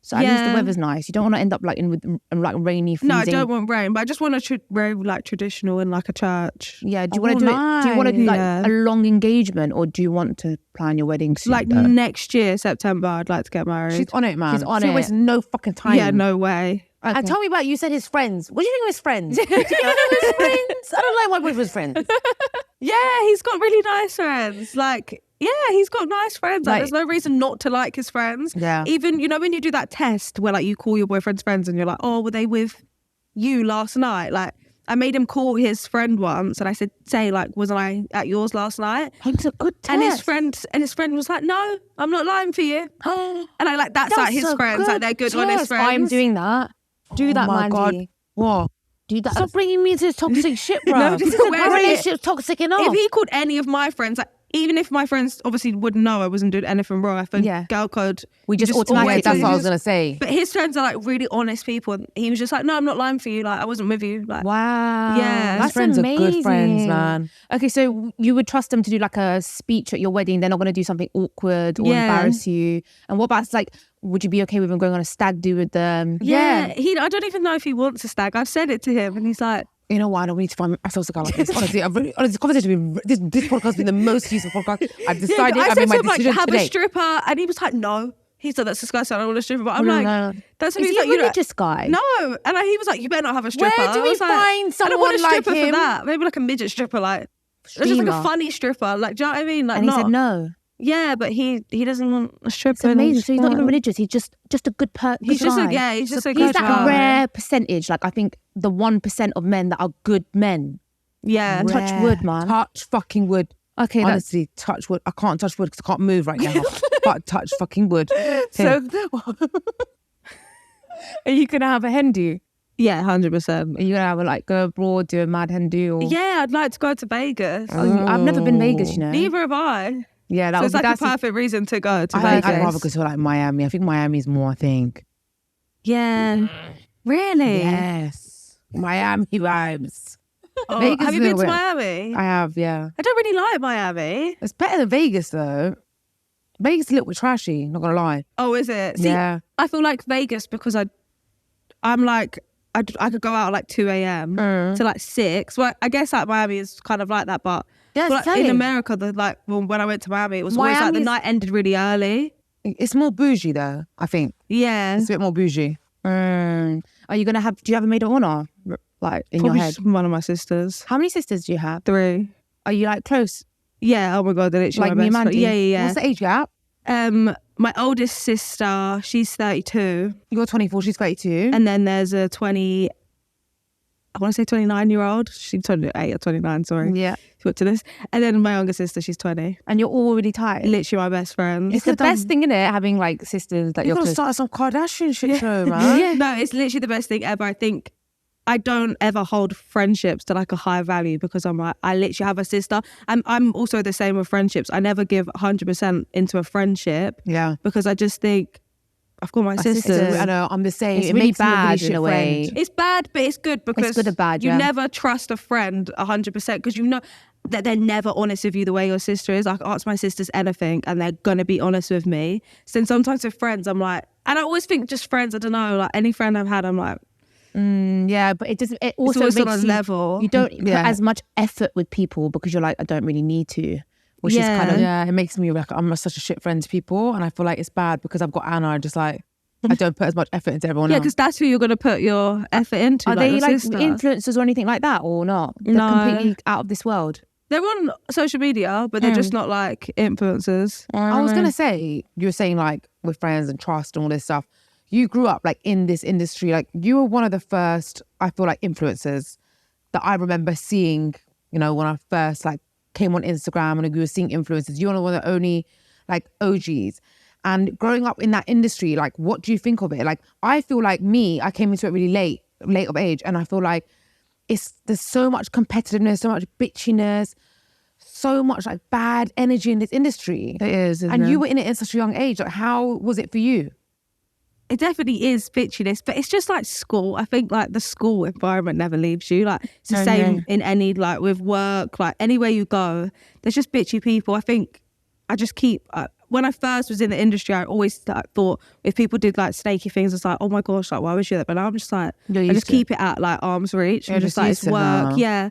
Speaker 1: So at least the
Speaker 3: Yeah.
Speaker 1: weather's nice. You don't want to end up like with like rainy, freezing.
Speaker 3: No, I don't want rain, but I just want to very like traditional in like a church.
Speaker 1: Yeah, do you
Speaker 2: Oh,
Speaker 1: want to do it? Do you want to do like
Speaker 3: nice.
Speaker 1: a long engagement or do you want to plan your wedding soon?
Speaker 3: Like next year, September, I'd like to get married.
Speaker 1: She's on it, man.
Speaker 2: She's on
Speaker 1: She
Speaker 2: it.
Speaker 1: wastes no fucking time.
Speaker 3: Yeah, no way.
Speaker 2: And tell me about, you said his friends. What do you think of his friends? Do you know his friends? I don't like my boyfriend's friends.
Speaker 3: Yeah, he's got really nice friends. Like, yeah, he's got nice friends. Like,
Speaker 1: Like-
Speaker 3: there's no reason not to like his friends.
Speaker 1: Yeah.
Speaker 3: Even, you know, when you do that test where like you call your boyfriend's friends and you're like, oh, were they with you last night? Like, I made him call his friend once and I said, say, like, wasn't I at yours last night?
Speaker 1: It's a good test.
Speaker 3: And his friend was like, no, I'm not lying for you. And I like, that's like his
Speaker 2: a
Speaker 3: friends. Like, they're good honest
Speaker 2: test.
Speaker 3: friends.
Speaker 1: I'm doing that. Do that,
Speaker 2: my
Speaker 1: Mandy.
Speaker 2: God.
Speaker 1: What? Do that.
Speaker 2: Stop bringing me into this toxic shit, bro.
Speaker 3: No, this is
Speaker 2: My
Speaker 3: where-
Speaker 2: relationship's toxic enough.
Speaker 3: If he called any of my friends, like, even if my friends obviously wouldn't know I wasn't doing anything wrong, if a
Speaker 1: Yeah.
Speaker 3: girl code,
Speaker 1: We just
Speaker 3: always
Speaker 1: automatically.
Speaker 2: That's
Speaker 3: do-
Speaker 2: what I was
Speaker 3: just-
Speaker 2: going to say.
Speaker 3: But his friends are like really honest people. And he was just like, no, I'm not lying for you. Like, I wasn't with you. Like,
Speaker 1: Wow.
Speaker 3: Yeah.
Speaker 1: His
Speaker 3: That's
Speaker 1: friends are good friends,
Speaker 2: amazing.
Speaker 1: man. Okay, so you would trust them to do like a speech at your wedding. They're not going to do something awkward or
Speaker 3: Yeah.
Speaker 1: embarrass you. And what about like, would you be okay with him going on a stag do with them?
Speaker 3: yeah. I don't even know if he wants a stag. I've said it to him and he's like,
Speaker 1: You know what? I don't need to find ourselves a guy like this. Honestly, this conversation, this podcast has been the most useful podcast. I've decided.
Speaker 3: I
Speaker 1: I've
Speaker 3: said
Speaker 1: made
Speaker 3: to
Speaker 1: my
Speaker 3: him, like,
Speaker 1: decision
Speaker 3: have
Speaker 1: today.
Speaker 3: a stripper. And he was like, no. He said, that's disgusting. I don't want a stripper. But I'm
Speaker 1: No,
Speaker 3: like,
Speaker 1: no.
Speaker 3: that's
Speaker 1: Is
Speaker 3: he's
Speaker 1: he
Speaker 3: like,
Speaker 1: a religious guy?
Speaker 3: No. And he was like, you better not have a stripper.
Speaker 2: Where do
Speaker 3: I
Speaker 2: we
Speaker 3: was like,
Speaker 2: find
Speaker 3: I don't want a
Speaker 2: someone like
Speaker 3: stripper
Speaker 2: him?
Speaker 3: for that. Maybe like a midget stripper, like just like a
Speaker 1: Streamer.
Speaker 3: funny stripper. Like, do you know what I mean? Like,
Speaker 1: And he
Speaker 3: not.
Speaker 1: said no.
Speaker 3: Yeah, but he doesn't want a stripper.
Speaker 1: It's amazing. So he's not even religious. He's just a good person.
Speaker 3: He's just he's just a good
Speaker 1: He's that
Speaker 3: guy.
Speaker 1: rare percentage. Like I think the 1% of men that are good men.
Speaker 3: Yeah.
Speaker 1: Touch wood, man.
Speaker 2: Touch fucking wood.
Speaker 1: Okay,
Speaker 2: Honestly, touch wood. I can't touch wood because I can't move right now. But touch fucking wood.
Speaker 1: So, are you gonna have a hen do?
Speaker 3: Yeah, 100%.
Speaker 1: Are you gonna have a, like go abroad, do a mad hen do? Or...
Speaker 3: Yeah, I'd like to go to Vegas.
Speaker 1: I've never been Vegas, you know.
Speaker 3: Neither have I.
Speaker 1: Yeah, that
Speaker 3: So
Speaker 1: would
Speaker 3: it's
Speaker 1: be
Speaker 3: like a
Speaker 1: that's.
Speaker 3: perfect reason to go to
Speaker 1: I
Speaker 3: Vegas.
Speaker 1: think I'd rather go to like Miami. I think Miami's more. I think.
Speaker 3: Yeah. Really?
Speaker 1: Yes, Miami vibes.
Speaker 3: Oh,
Speaker 1: Vegas
Speaker 3: have you
Speaker 1: is a
Speaker 3: been to
Speaker 1: little
Speaker 3: Miami?
Speaker 1: I have, yeah.
Speaker 3: I don't really like Miami.
Speaker 1: It's better than Vegas though. Vegas is a little bit trashy. Not gonna lie.
Speaker 3: Oh, is it? See,
Speaker 1: Yeah.
Speaker 3: I feel like Vegas because I'm like, I could go out at like 2 a.m. to like 6. Well, I guess like Miami is kind of like that, but
Speaker 1: Yeah,
Speaker 3: like,
Speaker 1: tell
Speaker 3: in
Speaker 1: you.
Speaker 3: America, when I went to Miami, it was always like the
Speaker 1: Miami's-
Speaker 3: night ended really early.
Speaker 1: It's more bougie though. I think
Speaker 3: Yeah.
Speaker 1: it's a bit more bougie. Are you gonna have? Do you have a maid of honor? Like in
Speaker 3: Probably
Speaker 1: your head?
Speaker 3: just one of my sisters.
Speaker 1: How many sisters do you have?
Speaker 3: 3.
Speaker 1: Are you like close?
Speaker 3: Yeah, oh my God, they're literally
Speaker 1: Like
Speaker 3: my
Speaker 1: me and
Speaker 3: best friend.
Speaker 1: Mandy?
Speaker 3: Yeah, yeah,
Speaker 1: What's the age gap?
Speaker 3: yeah. My oldest sister, she's 32.
Speaker 1: You're 24. She's 32.
Speaker 3: And then there's a 28 I want to say 29-year-old. She's 28 or 29, sorry.
Speaker 1: Yeah.
Speaker 3: She went to this. And then my younger sister, she's 20.
Speaker 1: And you're all really tight.
Speaker 3: Literally my best friend.
Speaker 1: It's the best thing, isn't it? Having like sisters that
Speaker 2: You're
Speaker 1: you're
Speaker 2: gonna
Speaker 1: close.
Speaker 2: start some Kardashian shit show, man.
Speaker 3: Yeah. No, it's literally the best thing ever. I think I don't ever hold friendships to like a high value because I'm like, I literally have a sister. I'm also the same with friendships. I never give 100% into a friendship
Speaker 2: Yeah.
Speaker 3: because I just think I've got my sisters.
Speaker 2: I know, I'm the same.
Speaker 1: It's
Speaker 2: It
Speaker 1: really
Speaker 2: makes me a really
Speaker 1: bad in
Speaker 2: shit
Speaker 1: a way.
Speaker 2: friend.
Speaker 3: It's bad, but it's good because
Speaker 1: good and bad,
Speaker 3: you
Speaker 1: yeah.
Speaker 3: never trust a friend 100% because you know that they're never honest with you the way your sister is. I can ask my sisters anything and they're going to be honest with me. So then sometimes with friends, I'm like, and I always think just friends, I don't know, like any friend I've had, I'm like,
Speaker 1: Yeah, but it doesn't. It also
Speaker 3: always
Speaker 1: makes
Speaker 3: on a
Speaker 1: you,
Speaker 3: level.
Speaker 1: You don't put
Speaker 2: Yeah.
Speaker 1: as much effort with people because you're like, I don't really need to. Which
Speaker 3: Yeah.
Speaker 1: is kind of
Speaker 2: Yeah, it makes me like I'm such a shit friend to people, and I feel like it's bad because I've got Anna. I just like I don't put as much effort into everyone
Speaker 3: yeah,
Speaker 2: else.
Speaker 3: because that's who you're going to put your effort into.
Speaker 1: Are they
Speaker 3: your
Speaker 1: like
Speaker 3: sister.
Speaker 1: influencers or anything like that or not? They're
Speaker 3: No.
Speaker 1: completely out of this world.
Speaker 3: They're on social media, but they're just not like influencers.
Speaker 2: I was gonna say, you were saying like with friends and trust and all this stuff. You grew up like in this industry, like you were one of the first, I feel like, influencers that I remember seeing, you know, when I first like came on Instagram and you were seeing influencers. You're one of the only like OGs. And growing up in that industry, like what do you think of it? Like I feel like I came into it really late of age, and I feel like there's so much competitiveness, so much bitchiness, so much like bad energy in this industry.
Speaker 1: It is,
Speaker 2: And you were in it at such a young age. Like how was it for you?
Speaker 3: It definitely is bitchiness, but it's just like school. I think like the school environment never leaves you. Like it's the same in any, like with work, like anywhere you go, there's just bitchy people. I think I just keep, when I first was in the industry, I always like, thought if people did like snaky things, it's like, oh my gosh, like why would you do that? But now I'm just like,
Speaker 2: You're
Speaker 3: I
Speaker 2: used
Speaker 3: just
Speaker 2: to it.
Speaker 3: keep it at like arm's reach.
Speaker 2: You're
Speaker 3: I'm just
Speaker 2: just
Speaker 3: like,
Speaker 2: used
Speaker 3: it's
Speaker 2: to it
Speaker 3: work.
Speaker 2: now.
Speaker 3: Yeah.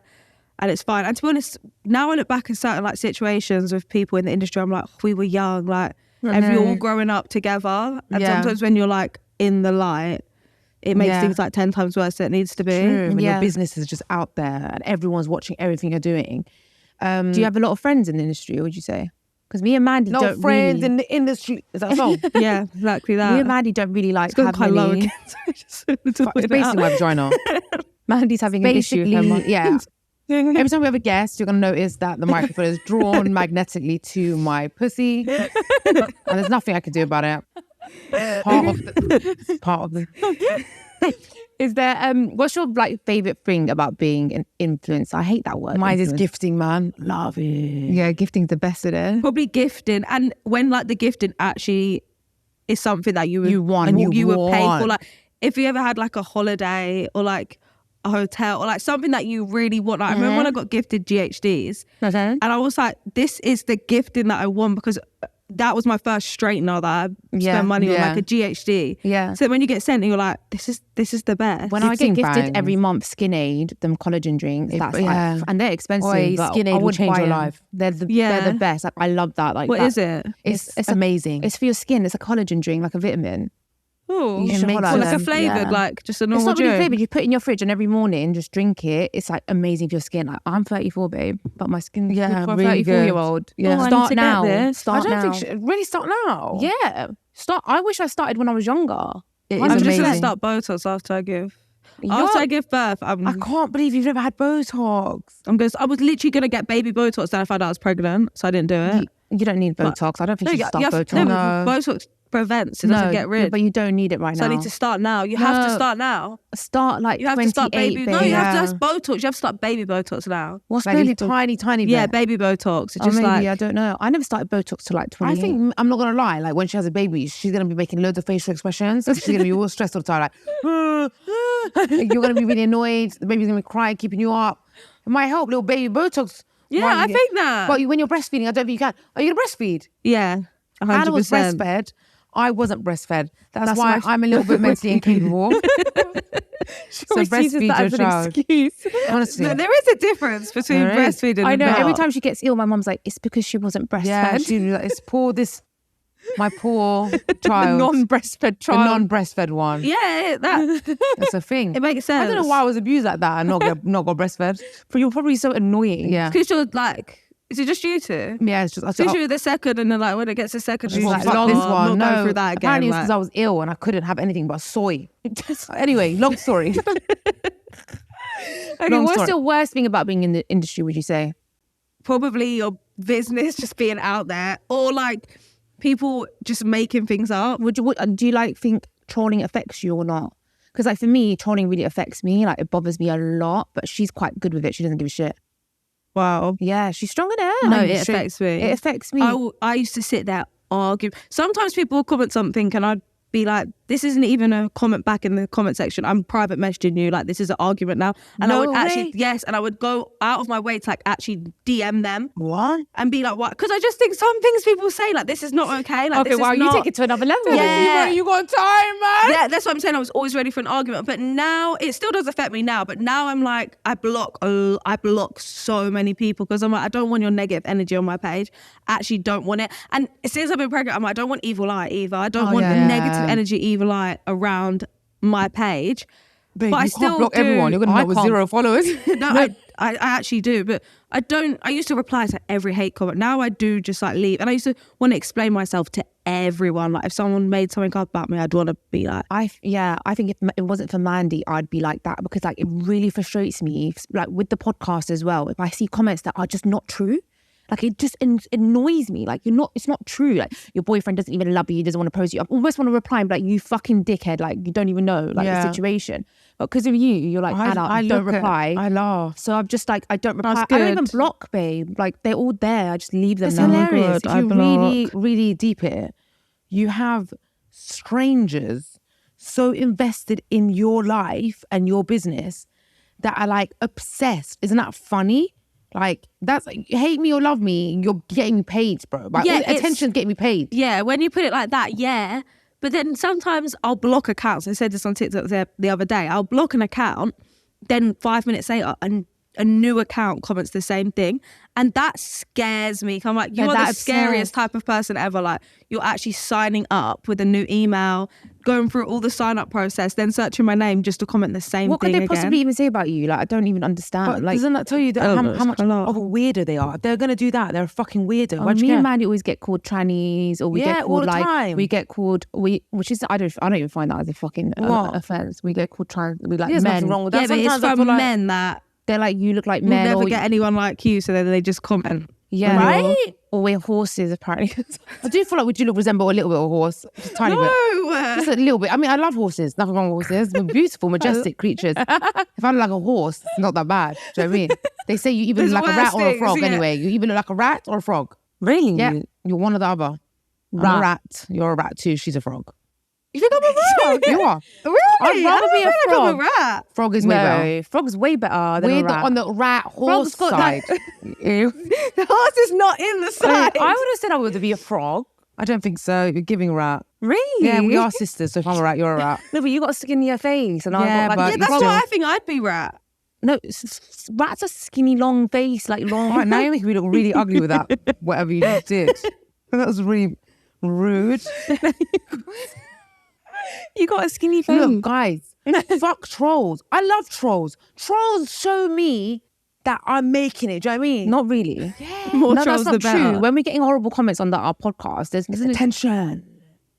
Speaker 3: And it's fine. And to be honest, now I look back in certain like situations with people in the industry, I'm like, we were young, like we're all growing up together. And
Speaker 2: Yeah.
Speaker 3: sometimes when you're like in the light, it makes
Speaker 2: Yeah.
Speaker 3: things like 10 times worse than it needs to be.
Speaker 2: True. When
Speaker 1: Yeah.
Speaker 2: your business is just out there and everyone's watching everything you're doing.
Speaker 1: Do you have a lot of friends in the industry, would you say? Because me and Mandy
Speaker 2: No
Speaker 1: don't
Speaker 2: friends
Speaker 1: really...
Speaker 2: in the industry. Is that a song?
Speaker 3: Yeah, exactly that.
Speaker 1: Me and Mandy don't really like
Speaker 3: It's gone
Speaker 1: have
Speaker 3: quite low
Speaker 1: many...
Speaker 3: again. So I just wanted to point
Speaker 2: It's
Speaker 3: it
Speaker 2: basically
Speaker 3: out.
Speaker 2: my vagina.
Speaker 1: Mandy's having an issue with her mic.
Speaker 2: yeah. Every time we have a guest, you're going to notice that the microphone is drawn magnetically to my pussy. And there's nothing I can do about it. Part of the...
Speaker 1: Is there what's your like favorite thing about being an influencer? I hate that word.
Speaker 2: Mine is
Speaker 1: influencer.
Speaker 2: gifting, man. Love it.
Speaker 1: Yeah, gifting's the best of it.
Speaker 3: Probably gifting, and when like the gifting actually is something that you would,
Speaker 2: You want,
Speaker 3: and
Speaker 2: you
Speaker 3: would pay
Speaker 2: want.
Speaker 3: for. Like if you ever had like a holiday or like a hotel or like something that you really want. Like I remember when I got gifted GHDs, and I was like, this is the gifting that I want because that was my first straightener that I spent money on,
Speaker 2: yeah.
Speaker 3: like a GHD.
Speaker 1: Yeah.
Speaker 3: So when you get sent, you're like, this is the best.
Speaker 1: When I get
Speaker 2: Gifting
Speaker 1: gifted
Speaker 2: bangs.
Speaker 1: every month Skin Aid, them collagen drinks, that's
Speaker 2: yeah.
Speaker 1: like, and they're expensive.
Speaker 2: Oi,
Speaker 1: but
Speaker 2: Skin Aid
Speaker 1: I
Speaker 2: will
Speaker 1: would
Speaker 2: change
Speaker 1: buy
Speaker 2: your
Speaker 1: them.
Speaker 2: life.
Speaker 1: They're the
Speaker 3: Yeah.
Speaker 1: best. Like, I love that. Like,
Speaker 3: What
Speaker 1: that.
Speaker 3: is it?
Speaker 1: It's
Speaker 2: amazing.
Speaker 1: It's for your skin. It's a collagen drink, like a vitamin.
Speaker 3: Oh,
Speaker 2: You should
Speaker 3: like
Speaker 2: follow
Speaker 3: a
Speaker 2: them.
Speaker 3: flavoured,
Speaker 1: Yeah.
Speaker 3: like just a
Speaker 1: It's
Speaker 3: normal
Speaker 1: not really
Speaker 3: drink.
Speaker 1: flavored. You put it in your fridge, and every morning just drink it. It's like amazing for your skin. Like I'm 34, babe, but my skin's
Speaker 2: Yeah,
Speaker 1: good for a
Speaker 2: really
Speaker 1: 34-year-old.
Speaker 3: good. Oh, I need
Speaker 1: Start
Speaker 3: to get
Speaker 1: now.
Speaker 3: this.
Speaker 1: Start
Speaker 2: I don't
Speaker 1: now.
Speaker 2: think really start now.
Speaker 1: Yeah, start. I wish I started when I was younger.
Speaker 2: It
Speaker 3: I'm
Speaker 2: is
Speaker 3: just gonna
Speaker 2: amazing.
Speaker 3: start Botox after I give.
Speaker 1: You're-
Speaker 3: After I give birth,
Speaker 2: I can't believe you've never had Botox.
Speaker 3: I was literally gonna get baby Botox, then I found out I was pregnant, so I didn't do it.
Speaker 1: You don't need Botox. I don't think you should start Botox.
Speaker 3: No, Botox prevents. It doesn't get rid.
Speaker 1: but you don't need it right
Speaker 3: So
Speaker 1: now.
Speaker 3: I need to start now. You have to
Speaker 1: No.
Speaker 3: start now.
Speaker 1: Start like
Speaker 3: You have to start
Speaker 1: 28,
Speaker 3: baby.
Speaker 1: babe.
Speaker 3: No, you have to.
Speaker 2: Yeah.
Speaker 3: That's Botox. You have to start baby Botox now.
Speaker 1: What's
Speaker 2: Like
Speaker 1: baby
Speaker 2: a tiny
Speaker 3: Yeah,
Speaker 2: bit.
Speaker 3: baby Botox. It's
Speaker 1: Oh,
Speaker 3: just
Speaker 1: maybe,
Speaker 3: like
Speaker 1: I don't know. I never started Botox till like 28.
Speaker 2: I think, I'm not going to lie, like when she has a baby, she's going to be making loads of facial expressions. She's going to be all stressed all the time. Like, you're going to be really annoyed. The baby's going to be crying, keeping you up. It might help, little baby Botox.
Speaker 3: yeah,
Speaker 2: while
Speaker 3: I
Speaker 2: you-
Speaker 3: think that.
Speaker 2: But when you're breastfeeding, I don't think you can. Are you going to breastfeed?
Speaker 3: Yeah, 100%.
Speaker 2: Anna was breastfed. I wasn't breastfed. That's why
Speaker 1: my-
Speaker 2: I'm a little bit mentally incapable. So breastfeed your child. Honestly.
Speaker 3: No, there is a difference between
Speaker 2: There is.
Speaker 3: breastfeeding
Speaker 1: I
Speaker 3: and
Speaker 1: know.
Speaker 3: not.
Speaker 1: Every time she gets ill, my mum's like, "It's because she wasn't breastfed."
Speaker 2: Yeah, she'd be like, my poor child.
Speaker 1: non-breastfed
Speaker 2: the
Speaker 1: child.
Speaker 2: non-breastfed one.
Speaker 3: Yeah, that
Speaker 2: That's a thing.
Speaker 3: it makes sense.
Speaker 2: I don't know why I was abused like that and not got breastfed.
Speaker 1: But you're probably so annoying.
Speaker 2: Yeah.
Speaker 3: Because you're like, is it just you two?
Speaker 2: Yeah, it's just I
Speaker 3: It's usually
Speaker 2: thought,
Speaker 3: the second, and then like when it gets the second,
Speaker 2: it's
Speaker 3: she's
Speaker 2: like,
Speaker 3: like,
Speaker 2: fuck
Speaker 3: oh,
Speaker 2: this
Speaker 3: I'm
Speaker 2: one.
Speaker 3: not going
Speaker 2: No,
Speaker 3: through that again.
Speaker 2: apparently it's
Speaker 3: like-
Speaker 2: because I was ill and I couldn't have anything but soy. Anyway, long story.
Speaker 1: Okay, what's the worst thing about being in the industry, would you say?
Speaker 3: Probably your business just being out there, or like people just making things up.
Speaker 1: Do you like think trolling affects you or not? Because like for me, trolling really affects me. Like it bothers me a lot, but she's quite good with it. She doesn't give a shit.
Speaker 3: Wow.
Speaker 1: Yeah, she's strong in it.
Speaker 3: No, it affects me.
Speaker 1: It affects me.
Speaker 3: I used to sit there argue. Sometimes people will comment something and I'd be like, this isn't even a comment back in the comment section. I'm private messaging you, like this is an argument now. And I would actually, and I would go out of my way to like actually DM them.
Speaker 1: What?
Speaker 3: And be like, what? Because I just think some things people say, like this is not okay. Like,
Speaker 1: okay, wow, you take it to another level.
Speaker 3: Yeah.
Speaker 2: You got time, man.
Speaker 3: Yeah, that's what I'm saying. I was always ready for an argument. But now, it still does affect me now. But now I'm like, I block so many people because I'm like, I don't want your negative energy on my page. I actually don't want it. And since I've been pregnant, I'm like, I don't want evil eye either. I don't want the negative energy, evil eye around my page.
Speaker 2: Babe,
Speaker 3: but I
Speaker 2: you
Speaker 3: still
Speaker 2: can't block
Speaker 3: do.
Speaker 2: everyone. You're going to end up with 0 followers.
Speaker 3: No, I actually do. But I used to reply to every hate comment. Now I do just like leave. And I used to want to explain myself to everyone. Like if someone made something up about me, I'd want to be like...
Speaker 1: I think if it wasn't for Mandy, I'd be like that because like it really frustrates me. Like with the podcast as well, if I see comments that are just not true, like it just annoys me. Like it's not true. Like your boyfriend doesn't even love you, doesn't want to pose you. I almost want to reply and be like, you fucking dickhead. Like you don't even know like the situation. But because of you, you're like, I don't reply.
Speaker 2: I laugh.
Speaker 1: So I'm just like, I don't reply.
Speaker 3: That's
Speaker 1: I don't
Speaker 3: good.
Speaker 1: even block, babe. Like they're all there. I just leave them.
Speaker 2: It's
Speaker 1: now.
Speaker 2: hilarious.
Speaker 1: Good.
Speaker 2: If you really, really deep it, you have strangers so invested in your life and your business that are like obsessed. Isn't that funny? Like that's like, hate me or love me, you're getting me paid, bro. Like,
Speaker 3: Yeah,
Speaker 2: attention's getting me paid.
Speaker 3: Yeah, when you put it like that, yeah. But then sometimes I'll block accounts. I said this on TikTok the other day. I'll block an account, then 5 minutes later, and a new account comments the same thing. And that scares me. I'm like, you are the scariest type of person ever. Like, you're actually signing up with a new email, going through all the sign-up process, then searching my name just to comment the same
Speaker 1: what
Speaker 3: thing
Speaker 1: could they
Speaker 3: again.
Speaker 1: possibly even say about you? Like, I don't even understand.
Speaker 2: But
Speaker 1: Like,
Speaker 2: doesn't that tell you that how much of a weirdo they are? If they're going to do that, they're a fucking weirdo. Why do you
Speaker 1: me
Speaker 2: care?
Speaker 1: and Mandy always get called trannies, or we get called
Speaker 2: all the
Speaker 1: like
Speaker 2: time.
Speaker 1: we get called which is I don't even find that as a fucking offense. We get called trans. We like
Speaker 2: There's
Speaker 1: men.
Speaker 2: nothing wrong with that.
Speaker 3: Yeah, but it's
Speaker 2: Sometimes I
Speaker 3: from
Speaker 2: feel like-
Speaker 3: men that
Speaker 1: They're like, you look like
Speaker 3: will
Speaker 1: men.
Speaker 3: never
Speaker 1: or
Speaker 3: get anyone like you, so then they just comment.
Speaker 1: yeah,
Speaker 2: Right?
Speaker 1: Or we're horses apparently.
Speaker 2: I do feel like we do resemble a little bit of a horse, just a tiny bit. Just a little bit. I mean, I love horses. Nothing wrong with horses. They're beautiful, majestic creatures. If I look like a horse, it's not that bad. Do you know what I mean? They say you either
Speaker 3: There's
Speaker 2: look like a
Speaker 3: worse
Speaker 2: rat or a
Speaker 3: things,
Speaker 2: frog
Speaker 3: yeah.
Speaker 2: anyway. You either look like a rat or a frog. Really?
Speaker 1: Yeah.
Speaker 2: You're one or the other. I'm a rat. You're a rat too. She's a frog.
Speaker 3: You think I'm a frog?
Speaker 2: You are.
Speaker 3: Really?
Speaker 2: I'd rather be a
Speaker 3: I'm a
Speaker 2: frog.
Speaker 3: rat.
Speaker 2: Frog is way better.
Speaker 1: No, frog's way better than
Speaker 2: We're
Speaker 1: a rat.
Speaker 2: on the rat horse
Speaker 1: got
Speaker 2: side. Ew.
Speaker 3: The horse is not in the side.
Speaker 2: I would have said I would be a frog. I don't think so. You're giving a rat.
Speaker 3: Really?
Speaker 2: Yeah, we are sisters. So if I'm a rat, you're a rat.
Speaker 1: No, but you got a skinnier face, and
Speaker 2: Yeah,
Speaker 1: I got
Speaker 2: but
Speaker 1: like
Speaker 3: Yeah, that's
Speaker 2: still-
Speaker 3: why I think I'd be rat.
Speaker 1: no. Rats are skinny, long face, like long.
Speaker 2: All right, now you make me look really ugly with that. Whatever you just did. That was really rude.
Speaker 1: You got a skinny face.
Speaker 2: Look, guys, fuck trolls. I love trolls. Trolls show me that I'm making it. Do you know what I mean?
Speaker 1: Not really.
Speaker 3: More
Speaker 1: No,
Speaker 3: trolls
Speaker 1: that's not
Speaker 3: the
Speaker 1: true.
Speaker 3: better.
Speaker 1: When we're getting horrible comments on our podcast, there's
Speaker 2: attention.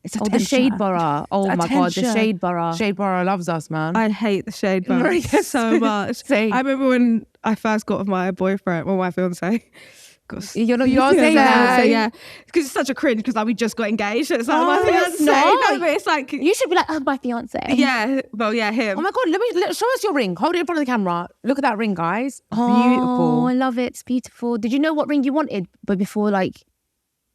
Speaker 2: It's
Speaker 1: oh,
Speaker 2: attention.
Speaker 1: the shade borough. Oh my god, the
Speaker 2: Attention.
Speaker 1: shade borough.
Speaker 2: Shade Borough loves us, man.
Speaker 3: I hate the shade bar
Speaker 2: Yes.
Speaker 3: so much.
Speaker 1: Same.
Speaker 3: I remember when I first got with my boyfriend, well, my fiance.
Speaker 1: You're not.
Speaker 2: You're
Speaker 1: You're
Speaker 2: saying that.
Speaker 3: So yeah, because it's such a cringe because like we just got engaged. It's like my
Speaker 1: Oh,
Speaker 3: fiance.
Speaker 1: it's not.
Speaker 3: No, but it's like
Speaker 1: You should be like, oh, my fiance.
Speaker 3: yeah, well yeah, him.
Speaker 2: Oh my God, show us your ring. Hold it in front of the camera. Look at that ring, guys.
Speaker 1: Oh,
Speaker 2: Beautiful.
Speaker 1: I love it. It's beautiful. Did you know what ring you wanted? But before, like,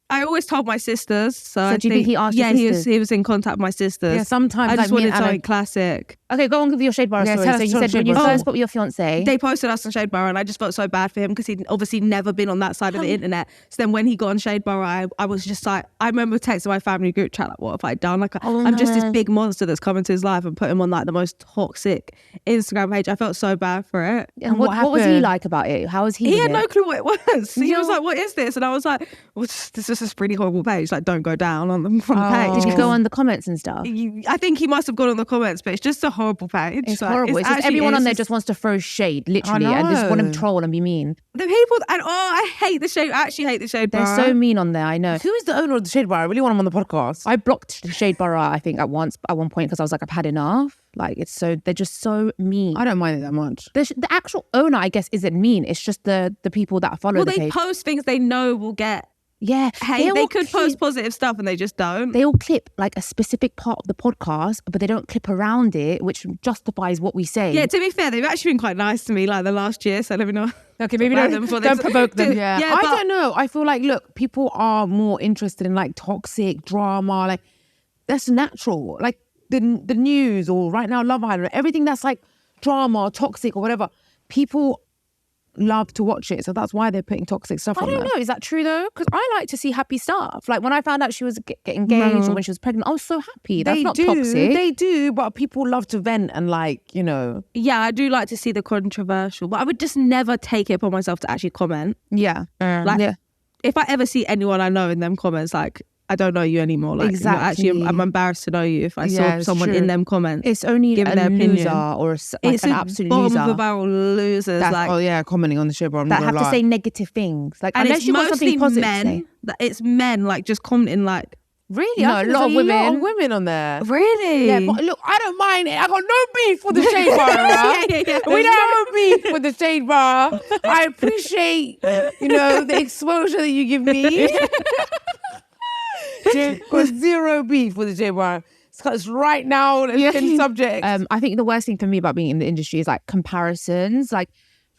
Speaker 3: I always told my sisters. So I
Speaker 1: do you think he asked your
Speaker 3: Yeah,
Speaker 1: sisters?
Speaker 3: he was in contact with my sisters.
Speaker 2: Yeah, sometimes
Speaker 3: I
Speaker 2: like
Speaker 3: just
Speaker 2: me and
Speaker 3: wanted
Speaker 2: Anna,
Speaker 3: something classic.
Speaker 1: okay, go on with your shade bar
Speaker 2: Yeah,
Speaker 1: story.
Speaker 2: tell
Speaker 1: So
Speaker 2: us
Speaker 1: you
Speaker 2: your
Speaker 1: said when
Speaker 2: shade
Speaker 1: you
Speaker 2: bar
Speaker 1: first
Speaker 2: story.
Speaker 1: got with your fiance.
Speaker 3: They posted us on Shade Bar and I just felt so bad for him because he'd obviously never been on that side of the internet. So then when he got on Shade Bar, I was just like, I remember texting my family group chat, like, what have I done? Like, I'm just this big monster that's come into his life and put him on like the most toxic Instagram page. I felt so bad for it.
Speaker 1: and
Speaker 2: what
Speaker 1: what was he
Speaker 2: happened?
Speaker 1: like about it? How was he?
Speaker 3: He
Speaker 1: with
Speaker 3: had
Speaker 1: it?
Speaker 3: no clue what it was. He was like, what is this? And I was like, well, this is this really horrible page. Like, don't go down on the page.
Speaker 1: Did you go on the comments and stuff?
Speaker 3: I think he must have gone on the comments, but it's just a horrible page.
Speaker 1: It's
Speaker 3: Like,
Speaker 1: horrible. It's just
Speaker 3: actually
Speaker 1: everyone on there
Speaker 3: it's
Speaker 1: just wants to throw shade, literally, and just want to troll and be mean.
Speaker 3: the people, and I hate the shade. I actually hate the shade
Speaker 1: They're
Speaker 3: bar.
Speaker 1: so mean on there. I know.
Speaker 2: Who is the owner of the Shade Bar? I really want him on the podcast.
Speaker 1: I blocked the Shade Borough, I think, at one point because I was like, I've had enough. Like, they're just so mean.
Speaker 2: I don't mind it that much.
Speaker 1: The actual owner, I guess, isn't mean. It's just the people that follow the
Speaker 3: they
Speaker 1: page.
Speaker 3: post things they know will get
Speaker 1: Yeah.
Speaker 3: hate. They could post positive stuff and they just don't.
Speaker 1: They all clip like a specific part of the podcast, but they don't clip around it, which justifies what we say.
Speaker 3: Yeah, to be fair, they've actually been quite nice to me like the last year, so let me know.
Speaker 2: Okay, maybe don't provoke them.
Speaker 3: Yeah,
Speaker 2: I
Speaker 3: but-
Speaker 2: don't know. I feel like, look, people are more interested in like toxic drama. Like, that's natural. Like the news or right now Love Island, everything that's like drama, toxic or whatever. People love to watch it, so that's why they're putting toxic stuff
Speaker 1: I
Speaker 2: on
Speaker 1: don't
Speaker 2: there.
Speaker 1: know. Is that true though? Because I like to see happy stuff. Like when I found out she was getting engaged or when she was pregnant, I was so happy. That's not toxic.
Speaker 2: They do, but people love to vent and like, you know.
Speaker 3: Yeah, I do like to see the controversial, but I would just never take it upon myself to actually comment.
Speaker 1: Yeah.
Speaker 3: Like, if I ever see anyone I know in them comments, like, I don't know you anymore. Like,
Speaker 1: Exactly.
Speaker 3: Actually, I'm embarrassed to know you if I
Speaker 1: Yeah,
Speaker 3: saw
Speaker 1: it's
Speaker 3: someone
Speaker 1: true.
Speaker 3: in them comments.
Speaker 1: It's only
Speaker 3: Giving
Speaker 1: a
Speaker 3: their opinion.
Speaker 1: loser or
Speaker 3: It's
Speaker 1: an
Speaker 3: a
Speaker 1: absolute
Speaker 3: bottom
Speaker 1: loser
Speaker 3: of the barrel losers.
Speaker 2: That's,
Speaker 3: like,
Speaker 2: commenting on the Shade Bar. I'm
Speaker 1: that
Speaker 2: not
Speaker 1: have
Speaker 2: gonna
Speaker 1: to
Speaker 2: lie.
Speaker 1: say negative things. Like
Speaker 3: and
Speaker 1: unless
Speaker 3: it's
Speaker 1: you've got something
Speaker 3: mostly
Speaker 1: positive to say.
Speaker 3: men. It's men like just commenting like,
Speaker 1: Really?
Speaker 2: No,
Speaker 1: I
Speaker 2: a
Speaker 1: think
Speaker 2: lot of
Speaker 1: there's
Speaker 2: women. Women on there.
Speaker 3: really?
Speaker 2: Yeah, but look, I don't mind it. I got no beef with the Shade Bar. Right?
Speaker 3: yeah.
Speaker 2: We don't have a beef with the Shade Bar. I appreciate, the exposure that you give me. Got zero beef with the Shade Bar. Because right now, it's been subject.
Speaker 1: I think the worst thing for me about being in the industry is like comparisons. Like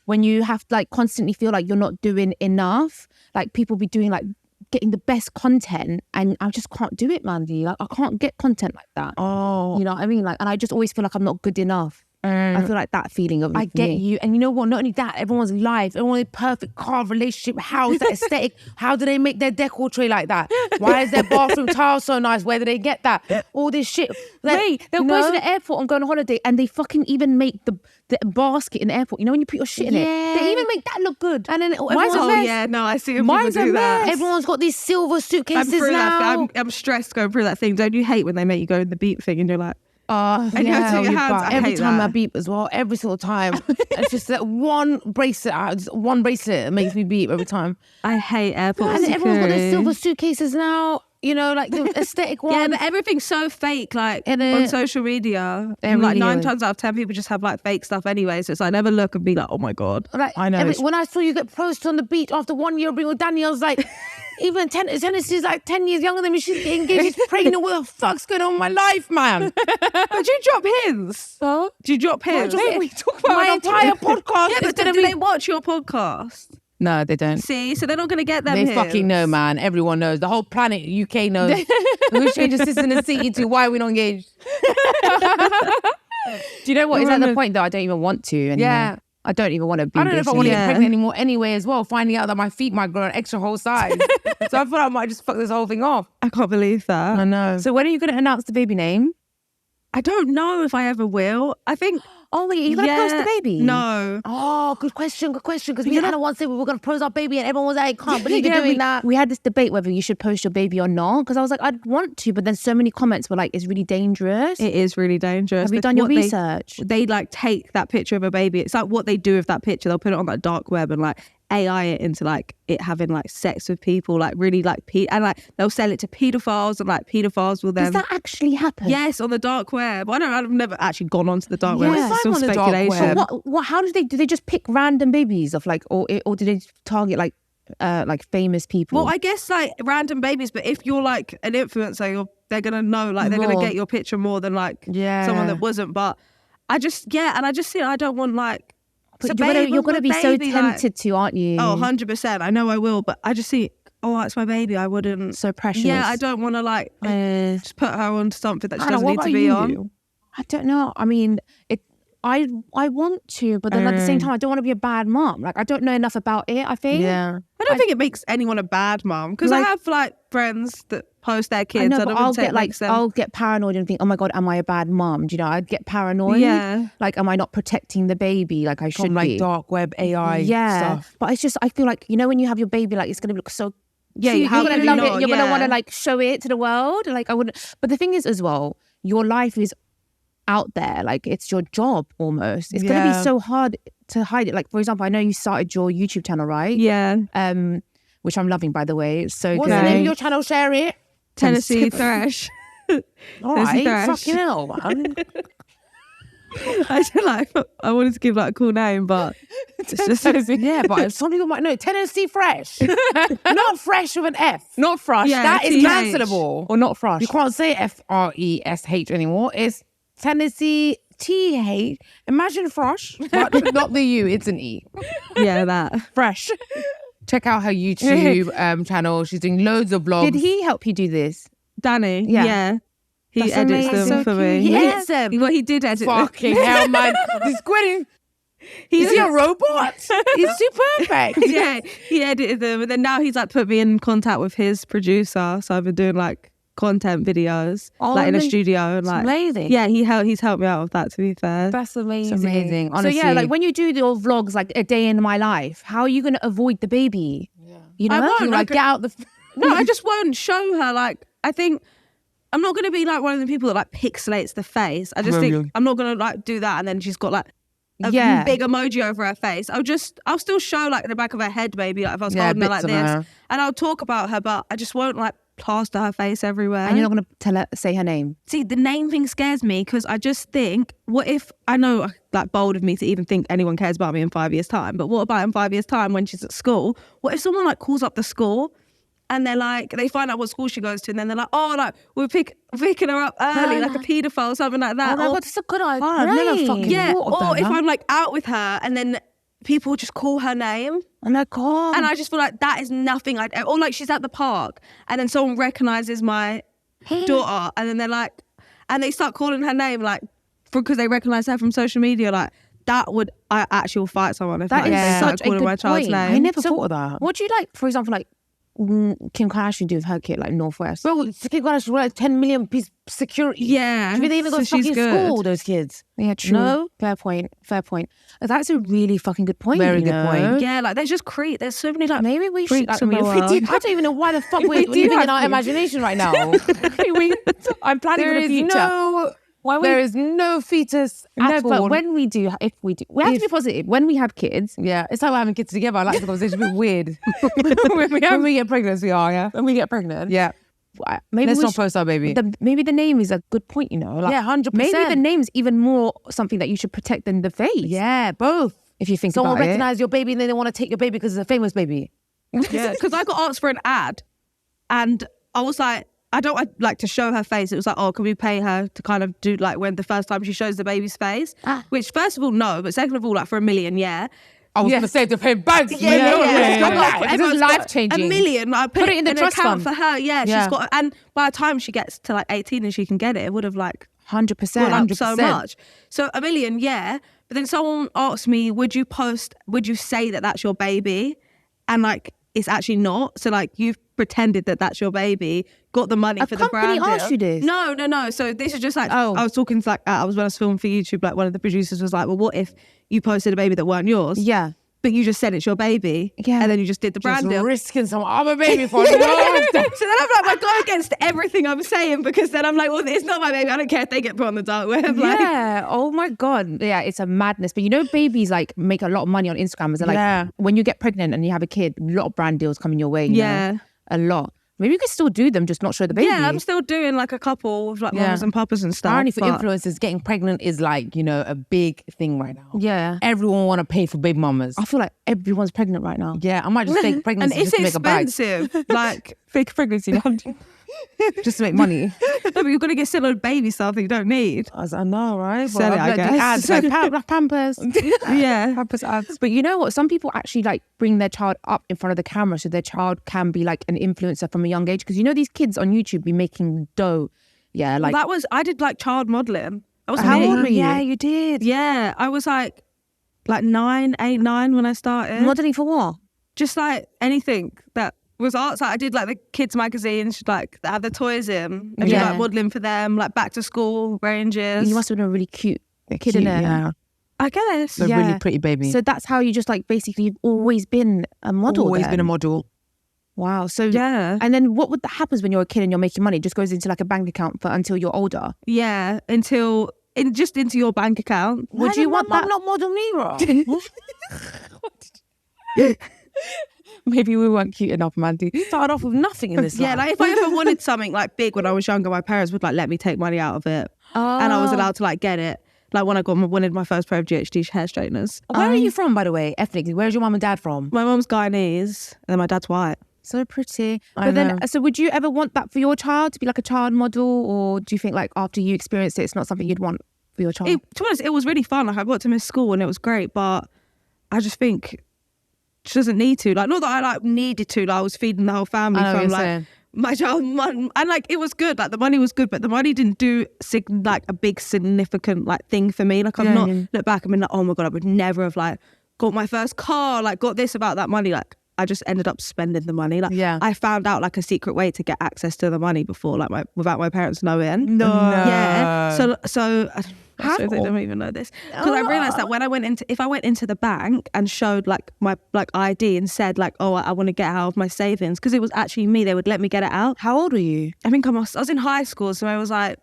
Speaker 1: when you have to like constantly feel like you're not doing enough, like people be doing like getting the best content and I just can't do it, Mandy. Like I can't get content like that.
Speaker 2: Oh.
Speaker 1: You know what I mean? Like, and I just always feel like I'm not good enough. I feel like that feeling of
Speaker 2: I get
Speaker 1: me.
Speaker 2: you. And you know what? Not only that, everyone's life, everyone's perfect car, relationship, house, that aesthetic. How do they make their decor tray like that? Why is their bathroom tile so nice? Where do they get that? All this shit. Like,
Speaker 1: Wait, they'll go to the airport and go on holiday and they fucking even make the basket in the airport. You know when you put your shit in it? They even make that look good. And then everyone's
Speaker 3: Oh,
Speaker 1: a mess.
Speaker 3: yeah, no, I see when
Speaker 1: Mine's
Speaker 3: people
Speaker 1: a
Speaker 3: do that.
Speaker 1: mess.
Speaker 2: Everyone's got these silver
Speaker 3: I'm
Speaker 2: suitcases
Speaker 3: through
Speaker 2: now.
Speaker 3: that. I'm stressed going through that thing. Don't you hate when they make you go in the beep thing and you're like, and you have to take your hands. I
Speaker 2: Every
Speaker 3: hate
Speaker 2: time
Speaker 3: that.
Speaker 2: I beep as well, every single time. It's just that one bracelet that makes me beep every time.
Speaker 3: I hate airport
Speaker 2: And
Speaker 3: security.
Speaker 2: everyone's got their silver suitcases now, like the aesthetic ones.
Speaker 3: Yeah, but everything's so fake, like
Speaker 2: Innit?
Speaker 3: on social media.
Speaker 2: It
Speaker 3: Like
Speaker 2: really
Speaker 3: 9
Speaker 2: is.
Speaker 3: times out of 10 people just have like fake stuff anyway. So it's like, I never look and be like, oh my God.
Speaker 2: Like,
Speaker 3: I know.
Speaker 2: when I saw you get proposed to on the beach after 1 year of being with Danny, I was like, even Tennessee's like 10 years younger than me. She's getting engaged. She's pregnant. What the fuck's going on in my life, man?
Speaker 3: But do you drop hints?
Speaker 2: Huh?
Speaker 3: Do you drop hints?
Speaker 2: We talk about my entire podcast.
Speaker 3: Yeah,
Speaker 2: is
Speaker 3: but
Speaker 2: gonna
Speaker 3: do
Speaker 2: be.
Speaker 3: they watch your podcast?
Speaker 1: No, they don't.
Speaker 3: See, so they're not going to get them
Speaker 2: They
Speaker 3: hints.
Speaker 2: fucking know, man. Everyone knows. The whole planet, UK knows. We change the system in the city to why are we not engaged?
Speaker 1: Do you know what? Is at the point that I don't even want to anymore.
Speaker 2: Yeah.
Speaker 1: I don't even want to be
Speaker 2: I don't know if I want to
Speaker 3: Yeah.
Speaker 2: get pregnant anymore anyway as well, finding out that my feet might grow an extra whole size. So I thought I might just fuck this whole thing off.
Speaker 3: I can't believe that.
Speaker 2: I know.
Speaker 1: So when are you going to announce the baby name?
Speaker 3: I don't know if I ever will. I think.
Speaker 1: Oh, wait, are you going to post the baby?
Speaker 3: No.
Speaker 2: Oh, good question. Because me and Hannah once said we were going to pose our baby and everyone was like, can't believe you're doing that.
Speaker 1: We had this debate whether you should post your baby or not. Because I was like, I'd want to. But then so many comments were like, it's really dangerous.
Speaker 3: It is really dangerous.
Speaker 1: Have you
Speaker 3: Like,
Speaker 1: done your
Speaker 3: what
Speaker 1: research?
Speaker 3: They like take that picture of a baby. It's like what they do with that picture. They'll put it on that dark web and like AI it into like it having like sex with people, like really like and like they'll sell it to pedophiles and like pedophiles will then.
Speaker 1: Does that actually happen?
Speaker 3: Yes, on the dark web. I've never actually gone onto the dark web.
Speaker 1: Yeah.
Speaker 3: It's still
Speaker 2: I'm on the dark
Speaker 3: speculation.
Speaker 2: web.
Speaker 1: What? How do they just pick random babies of like, or do they target like famous people?
Speaker 3: Well, I guess like random babies, but if you're like an influencer, they're gonna know, like they're
Speaker 1: More.
Speaker 3: gonna get your picture more than like someone that wasn't. But I just see I don't want like.
Speaker 1: But
Speaker 3: it's a
Speaker 1: you're gonna
Speaker 3: baby,
Speaker 1: be so
Speaker 3: like-
Speaker 1: tempted to, aren't you?
Speaker 3: Oh, 100%. I know I will, but I just see, oh, it's my baby. I wouldn't.
Speaker 1: So precious.
Speaker 3: Yeah, I don't want to like just put her on something that she
Speaker 2: Hannah,
Speaker 3: doesn't
Speaker 2: what
Speaker 3: need to
Speaker 2: about
Speaker 3: be
Speaker 2: you?
Speaker 3: on.
Speaker 1: I don't know. I mean, I want to, but then at the same time, I don't want to be a bad mom. Like, I don't know enough about it, I think.
Speaker 2: Yeah.
Speaker 3: I don't think it makes anyone a bad mom because I have like friends that post their kids.
Speaker 1: I know,
Speaker 3: I
Speaker 1: but
Speaker 3: don't
Speaker 1: I'll
Speaker 3: think
Speaker 1: get
Speaker 3: it
Speaker 1: like,
Speaker 3: makes them.
Speaker 1: I'll get paranoid and think, oh my God, am I a bad mom? Do you know, I'd get paranoid.
Speaker 3: Yeah.
Speaker 1: Like, am I not protecting the baby like I should
Speaker 2: From like
Speaker 1: be?
Speaker 2: dark web AI stuff.
Speaker 1: But it's just, I feel like, when you have your baby, like, it's going to look so
Speaker 3: Yeah,
Speaker 1: cute.
Speaker 3: how
Speaker 1: You're going
Speaker 3: could
Speaker 1: to
Speaker 3: you
Speaker 1: love it.
Speaker 3: not?
Speaker 1: You're going to
Speaker 3: Yeah.
Speaker 1: want to like show it to the world. Like, I wouldn't. But the thing is as well, your life is out there. Like it's your job almost. It's gonna be so hard to hide it. Like for example, I know you started your YouTube channel, right?
Speaker 3: Yeah.
Speaker 1: Which I'm loving, by the way. It's so
Speaker 2: What's
Speaker 1: good.
Speaker 2: the name of your channel? Share it.
Speaker 3: Tennesse Thresh.
Speaker 2: All
Speaker 3: Tennesse
Speaker 2: right.
Speaker 3: Thresh.
Speaker 2: Fucking hell, man.
Speaker 3: I feel like I wanted to give like a cool name, but it's just
Speaker 2: Yeah, but some people might know Tennesse Thresh. Not fresh with an F.
Speaker 1: Not fresh.
Speaker 3: Yeah,
Speaker 2: That is
Speaker 3: TH.
Speaker 2: cancelable.
Speaker 1: Or not fresh.
Speaker 2: You can't say Fresh anymore. It's Tennesse TH. Imagine fresh, but not the U. It's an E.
Speaker 3: yeah, that.
Speaker 1: fresh.
Speaker 2: Check out her YouTube channel. She's doing loads of vlogs.
Speaker 1: Did he help you do this?
Speaker 3: Danny.
Speaker 1: Yeah.
Speaker 3: Yeah. He
Speaker 1: That's
Speaker 3: edits
Speaker 1: amazing.
Speaker 3: them
Speaker 1: So
Speaker 3: for
Speaker 1: cute.
Speaker 3: me.
Speaker 2: He
Speaker 1: Yeah.
Speaker 2: edits them.
Speaker 3: Well, he did edit them.
Speaker 2: Fucking hell, man. He's quitting. Is he a robot? He's too perfect.
Speaker 3: Yeah, he edited them, and then now he's like put me in contact with his producer. So I've been doing like content videos, like in a studio, and like
Speaker 1: amazing.
Speaker 3: yeah, he's helped me out with that. To be fair,
Speaker 1: That's amazing.
Speaker 2: It's amazing, honestly.
Speaker 1: So yeah, like when you do your vlogs, like a day in my life, how are you going to avoid the baby? Yeah. You know,
Speaker 3: I won't.
Speaker 2: Like, get out the...
Speaker 3: no, I just won't show her. Like I think I'm not going to be like one of the people that like pixelates the face. I just think I'm not going to like do that, and then she's got like a big emoji over her face. I'll still show like the back of her head, maybe like if I was holding her like
Speaker 2: bits
Speaker 3: this,
Speaker 2: of her.
Speaker 3: and I'll talk about her, but I just won't like plaster her face everywhere.
Speaker 1: And you're not going to say her name.
Speaker 3: See, the name thing scares me because I just think, what if, I know like bold of me to even think anyone cares about me in 5 years' time, but what about in 5 years' time when she's at school? What if someone like calls up the school and they're like, they find out what school she goes to, and then they're like, oh, like we're picking her up early, like a paedophile or something like that.
Speaker 2: Oh my
Speaker 3: Or-
Speaker 2: God, that's a good idea.
Speaker 1: Oh, I've never fucking
Speaker 3: yeah,
Speaker 2: thought of
Speaker 3: or
Speaker 2: that,
Speaker 3: if
Speaker 2: huh?
Speaker 3: I'm like out with her and then people just call her name.
Speaker 1: I'm like, oh.
Speaker 3: And I just feel like that is nothing I'd, or like she's at the park and then someone recognizes my daughter and then they're like, and they start calling her name like, because they recognize her from social media, like that would, I actually will fight someone if
Speaker 1: That
Speaker 3: like,
Speaker 1: is
Speaker 3: they start
Speaker 1: such a
Speaker 3: calling
Speaker 1: good
Speaker 3: my child's
Speaker 1: point.
Speaker 3: name.
Speaker 2: I never thought of that.
Speaker 1: What do you like, for example, like Kim Kardashian do with her kid, like Northwest?
Speaker 2: Bro, Kim Kardashian like 10 million piece security.
Speaker 3: Yeah.
Speaker 2: Do you think they even go
Speaker 3: so
Speaker 2: to fucking
Speaker 3: she's good.
Speaker 2: school, those kids?
Speaker 1: Yeah, true.
Speaker 2: No?
Speaker 1: Fair point. That's a really fucking good point.
Speaker 2: Very
Speaker 1: you
Speaker 2: good
Speaker 1: know?
Speaker 2: point.
Speaker 3: Yeah, like there's just there's so many like
Speaker 1: Maybe we should.
Speaker 3: freaks
Speaker 1: Like,
Speaker 3: in the world.
Speaker 2: I don't even know why the fuck we're
Speaker 1: do
Speaker 2: living
Speaker 1: have
Speaker 2: in our
Speaker 1: to.
Speaker 2: imagination right now.
Speaker 1: I'm planning
Speaker 2: There
Speaker 1: for the
Speaker 2: is
Speaker 1: future.
Speaker 2: there is no fetus
Speaker 1: No,
Speaker 2: at
Speaker 1: but
Speaker 2: all.
Speaker 1: when we do, if we do, we have to be positive. When we have kids,
Speaker 2: Yeah, it's like we're having kids together. I like the conversation. It's a bit weird. when we get pregnant, we are, yeah.
Speaker 1: when we get pregnant,
Speaker 2: Yeah.
Speaker 1: maybe
Speaker 2: Let's
Speaker 1: we
Speaker 2: not post our baby.
Speaker 1: maybe the name is a good point. You know, like,
Speaker 2: Yeah, 100%.
Speaker 1: Maybe the name's even more something that you should protect than the face.
Speaker 2: Yeah, both.
Speaker 1: if you think
Speaker 2: Someone
Speaker 1: about it.
Speaker 2: recognize your baby and then they want to take your baby because it's a famous baby.
Speaker 3: Yeah, because I got asked for an ad and I was like, I don't like to show her face. It was like, oh, can we pay her to kind of do like when the first time she shows the baby's face? Which first of all, no, but second of all, like for $1 million, yeah.
Speaker 2: I was going to say to pay banks.
Speaker 1: This is life-changing.
Speaker 3: $1 million. I put
Speaker 1: it in the
Speaker 3: an
Speaker 1: trust
Speaker 3: account
Speaker 1: fund.
Speaker 3: for her. Yeah,
Speaker 2: Yeah.
Speaker 3: she's got, and by the time she gets to like 18 and she can get it would have like
Speaker 1: 100%.
Speaker 3: gone up so
Speaker 2: 100%.
Speaker 3: much. So $1 million, yeah. But then someone asked me, would you say that that's your baby? And like, it's actually not. So like, you've pretended that that's your baby, got the money for the brand
Speaker 1: company asked
Speaker 3: deal.
Speaker 1: you this?
Speaker 3: No. So this is just like,
Speaker 1: Oh.
Speaker 3: I was talking to like, when I was filming for YouTube, like one of the producers was like, well, what if you posted a baby that weren't yours?
Speaker 1: Yeah.
Speaker 3: But you just said it's your baby.
Speaker 1: Yeah.
Speaker 3: And then you just did the brand
Speaker 2: Just
Speaker 3: deal.
Speaker 2: risking some other baby for a long time.
Speaker 3: So then I'm like, I go against everything I'm saying because then I'm like, well, it's not my baby. I don't care if they get put on the dark web. Like,
Speaker 1: Yeah. Oh my God. Yeah, it's a madness. But you know, babies like make a lot of money on Instagram. It's like
Speaker 2: Yeah.
Speaker 1: when you get pregnant and you have a kid, a lot of brand deals coming your way. you
Speaker 3: Yeah.
Speaker 1: know? A lot. Maybe you could still do them, just not show the baby.
Speaker 3: yeah, I'm still doing like a couple with like
Speaker 2: Yeah.
Speaker 3: mamas and papas and stuff.
Speaker 2: Apparently for
Speaker 3: but-
Speaker 2: influencers, getting pregnant is like, you know, a big thing right now.
Speaker 1: Yeah.
Speaker 2: Everyone want to pay for baby mamas.
Speaker 1: I feel like everyone's pregnant right now.
Speaker 2: Yeah, I might just fake
Speaker 3: And
Speaker 2: pregnancy
Speaker 3: it's
Speaker 2: just to make a bag.
Speaker 3: expensive. Like,
Speaker 1: Fake pregnancy.
Speaker 2: Just to make money.
Speaker 3: no, but you're going to get still a baby stuff that you don't need.
Speaker 2: I know, right?
Speaker 3: Sell it, I
Speaker 2: I've got the
Speaker 3: guess.
Speaker 2: ads, like,
Speaker 1: Pampers.
Speaker 3: Yeah.
Speaker 1: Pampers ads. But you know what? Some people actually like bring their child up in front of the camera so their child can be like an influencer from a young age. Because you know these kids on YouTube be making dough. Yeah, like
Speaker 3: I did like child modelling. That was
Speaker 1: how
Speaker 3: me.
Speaker 1: old were you?
Speaker 2: Yeah, you did.
Speaker 3: Yeah, I was like 9, 8, 9 when I started.
Speaker 1: Modeling for what?
Speaker 3: Just like anything that was arts. Like I did like the kids magazines, like that had the toys in. I did
Speaker 1: Yeah.
Speaker 3: like modelling for them, like back to school ranges.
Speaker 1: You must have been a really cute kid in it.
Speaker 2: Yeah.
Speaker 3: I guess.
Speaker 2: A
Speaker 1: Yeah.
Speaker 2: really pretty baby.
Speaker 1: So that's how you just like basically you've always been a model.
Speaker 2: Always
Speaker 1: then?
Speaker 2: been a model.
Speaker 1: Wow. So
Speaker 3: Yeah.
Speaker 1: And then happens when you're a kid and you're making money? It just goes into like a bank account for until you're older.
Speaker 3: Yeah, until into your bank account.
Speaker 2: Would you want that? Not model Nero.
Speaker 1: Maybe we weren't cute enough, Mandy.
Speaker 2: Started off with nothing in this
Speaker 3: Yeah,
Speaker 2: life.
Speaker 3: like if I ever wanted something like big when I was younger, my parents would like let me take money out of it, and I was allowed to like get it. Like when I wanted my first pair of GHD hair straighteners.
Speaker 2: Where are you from, by the way, ethnically? Where's your mum and dad from?
Speaker 3: My mum's Guyanese, and then my dad's white.
Speaker 1: So pretty. But then, so would you ever want that for your child, to be like a child model, or do you think like after you experienced it, it's not something you'd want for your child?
Speaker 3: To be honest, it was really fun. Like I got to miss school and it was great, but I just think she doesn't need to. Like not that I like needed to. Like I was feeding the whole family from like my child, and like it was good. Like the money was good, but the money didn't do like a big significant like thing for me. Like I'm not look back. I mean, like oh my god, I would never have like got my first car. Like got this about that money. Like I just ended up spending the money. Like I found out like a secret way to get access to the money before, like without my parents knowing.
Speaker 2: No.
Speaker 3: Yeah. So. How? They don't even know this because I realized that when I went into the bank and showed like my like ID and said like oh I want to get out of my savings because it was actually me, they would let me get it out.
Speaker 2: How old were you?
Speaker 3: I think I was in high school, so I was like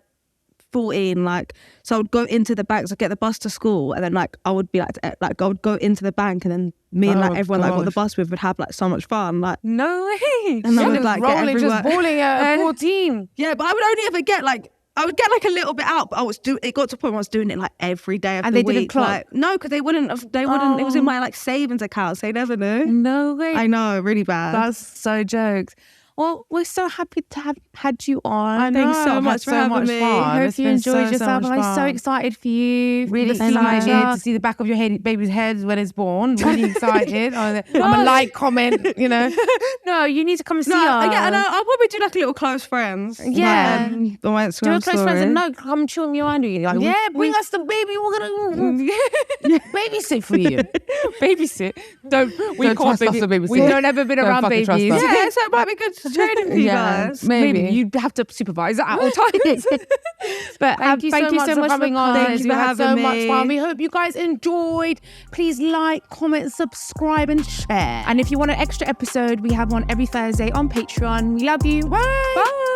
Speaker 3: 14. Like so I would go into the bank, so I'd get the bus to school, and then like I would be like I would go into the bank, and then me and like everyone that I got the bus with would have like so much fun. Like
Speaker 2: no way.
Speaker 3: And I would like get
Speaker 2: rolling,
Speaker 3: everywhere.
Speaker 2: just balling at 14.
Speaker 3: Yeah, but I would only ever get like. I would get like a little bit out, but it got to a point where I was doing it like every day of the week. And they didn't clock? Like, no, because they wouldn't, it was in my like savings account, so they never knew.
Speaker 1: No way.
Speaker 3: I know, really bad.
Speaker 1: That's so jokes. Well, we're so happy to have had you on.
Speaker 3: I know. Thanks so much for having me.
Speaker 1: Hope you enjoyed yourself.
Speaker 2: So
Speaker 1: I'm so excited for you.
Speaker 2: Really excited to see the back of your baby's head when it's born. Really excited. I'm a like, comment, you know.
Speaker 1: No, you need to come and see us.
Speaker 3: Yeah, and I'll probably do like a little close friends.
Speaker 1: Yeah.
Speaker 3: On my Instagram
Speaker 1: do a close
Speaker 3: story.
Speaker 1: friends and no, come chill me around you. Like,
Speaker 2: yeah, bring us the baby. We're gonna babysit for you.
Speaker 1: Babysit.
Speaker 2: We can't
Speaker 1: trust us to babysit.
Speaker 2: We don't ever been around babies.
Speaker 3: Yeah, so it might be good to training for you guys.
Speaker 1: Maybe
Speaker 2: you'd have to supervise at all times.
Speaker 1: But thank you so much for coming on.
Speaker 3: Thank you for having me.
Speaker 2: Much fun. We hope you guys enjoyed. Please like, comment, subscribe, and share.
Speaker 1: And if you want an extra episode, we have one every Thursday on Patreon. We love you.
Speaker 2: Bye.
Speaker 1: Bye.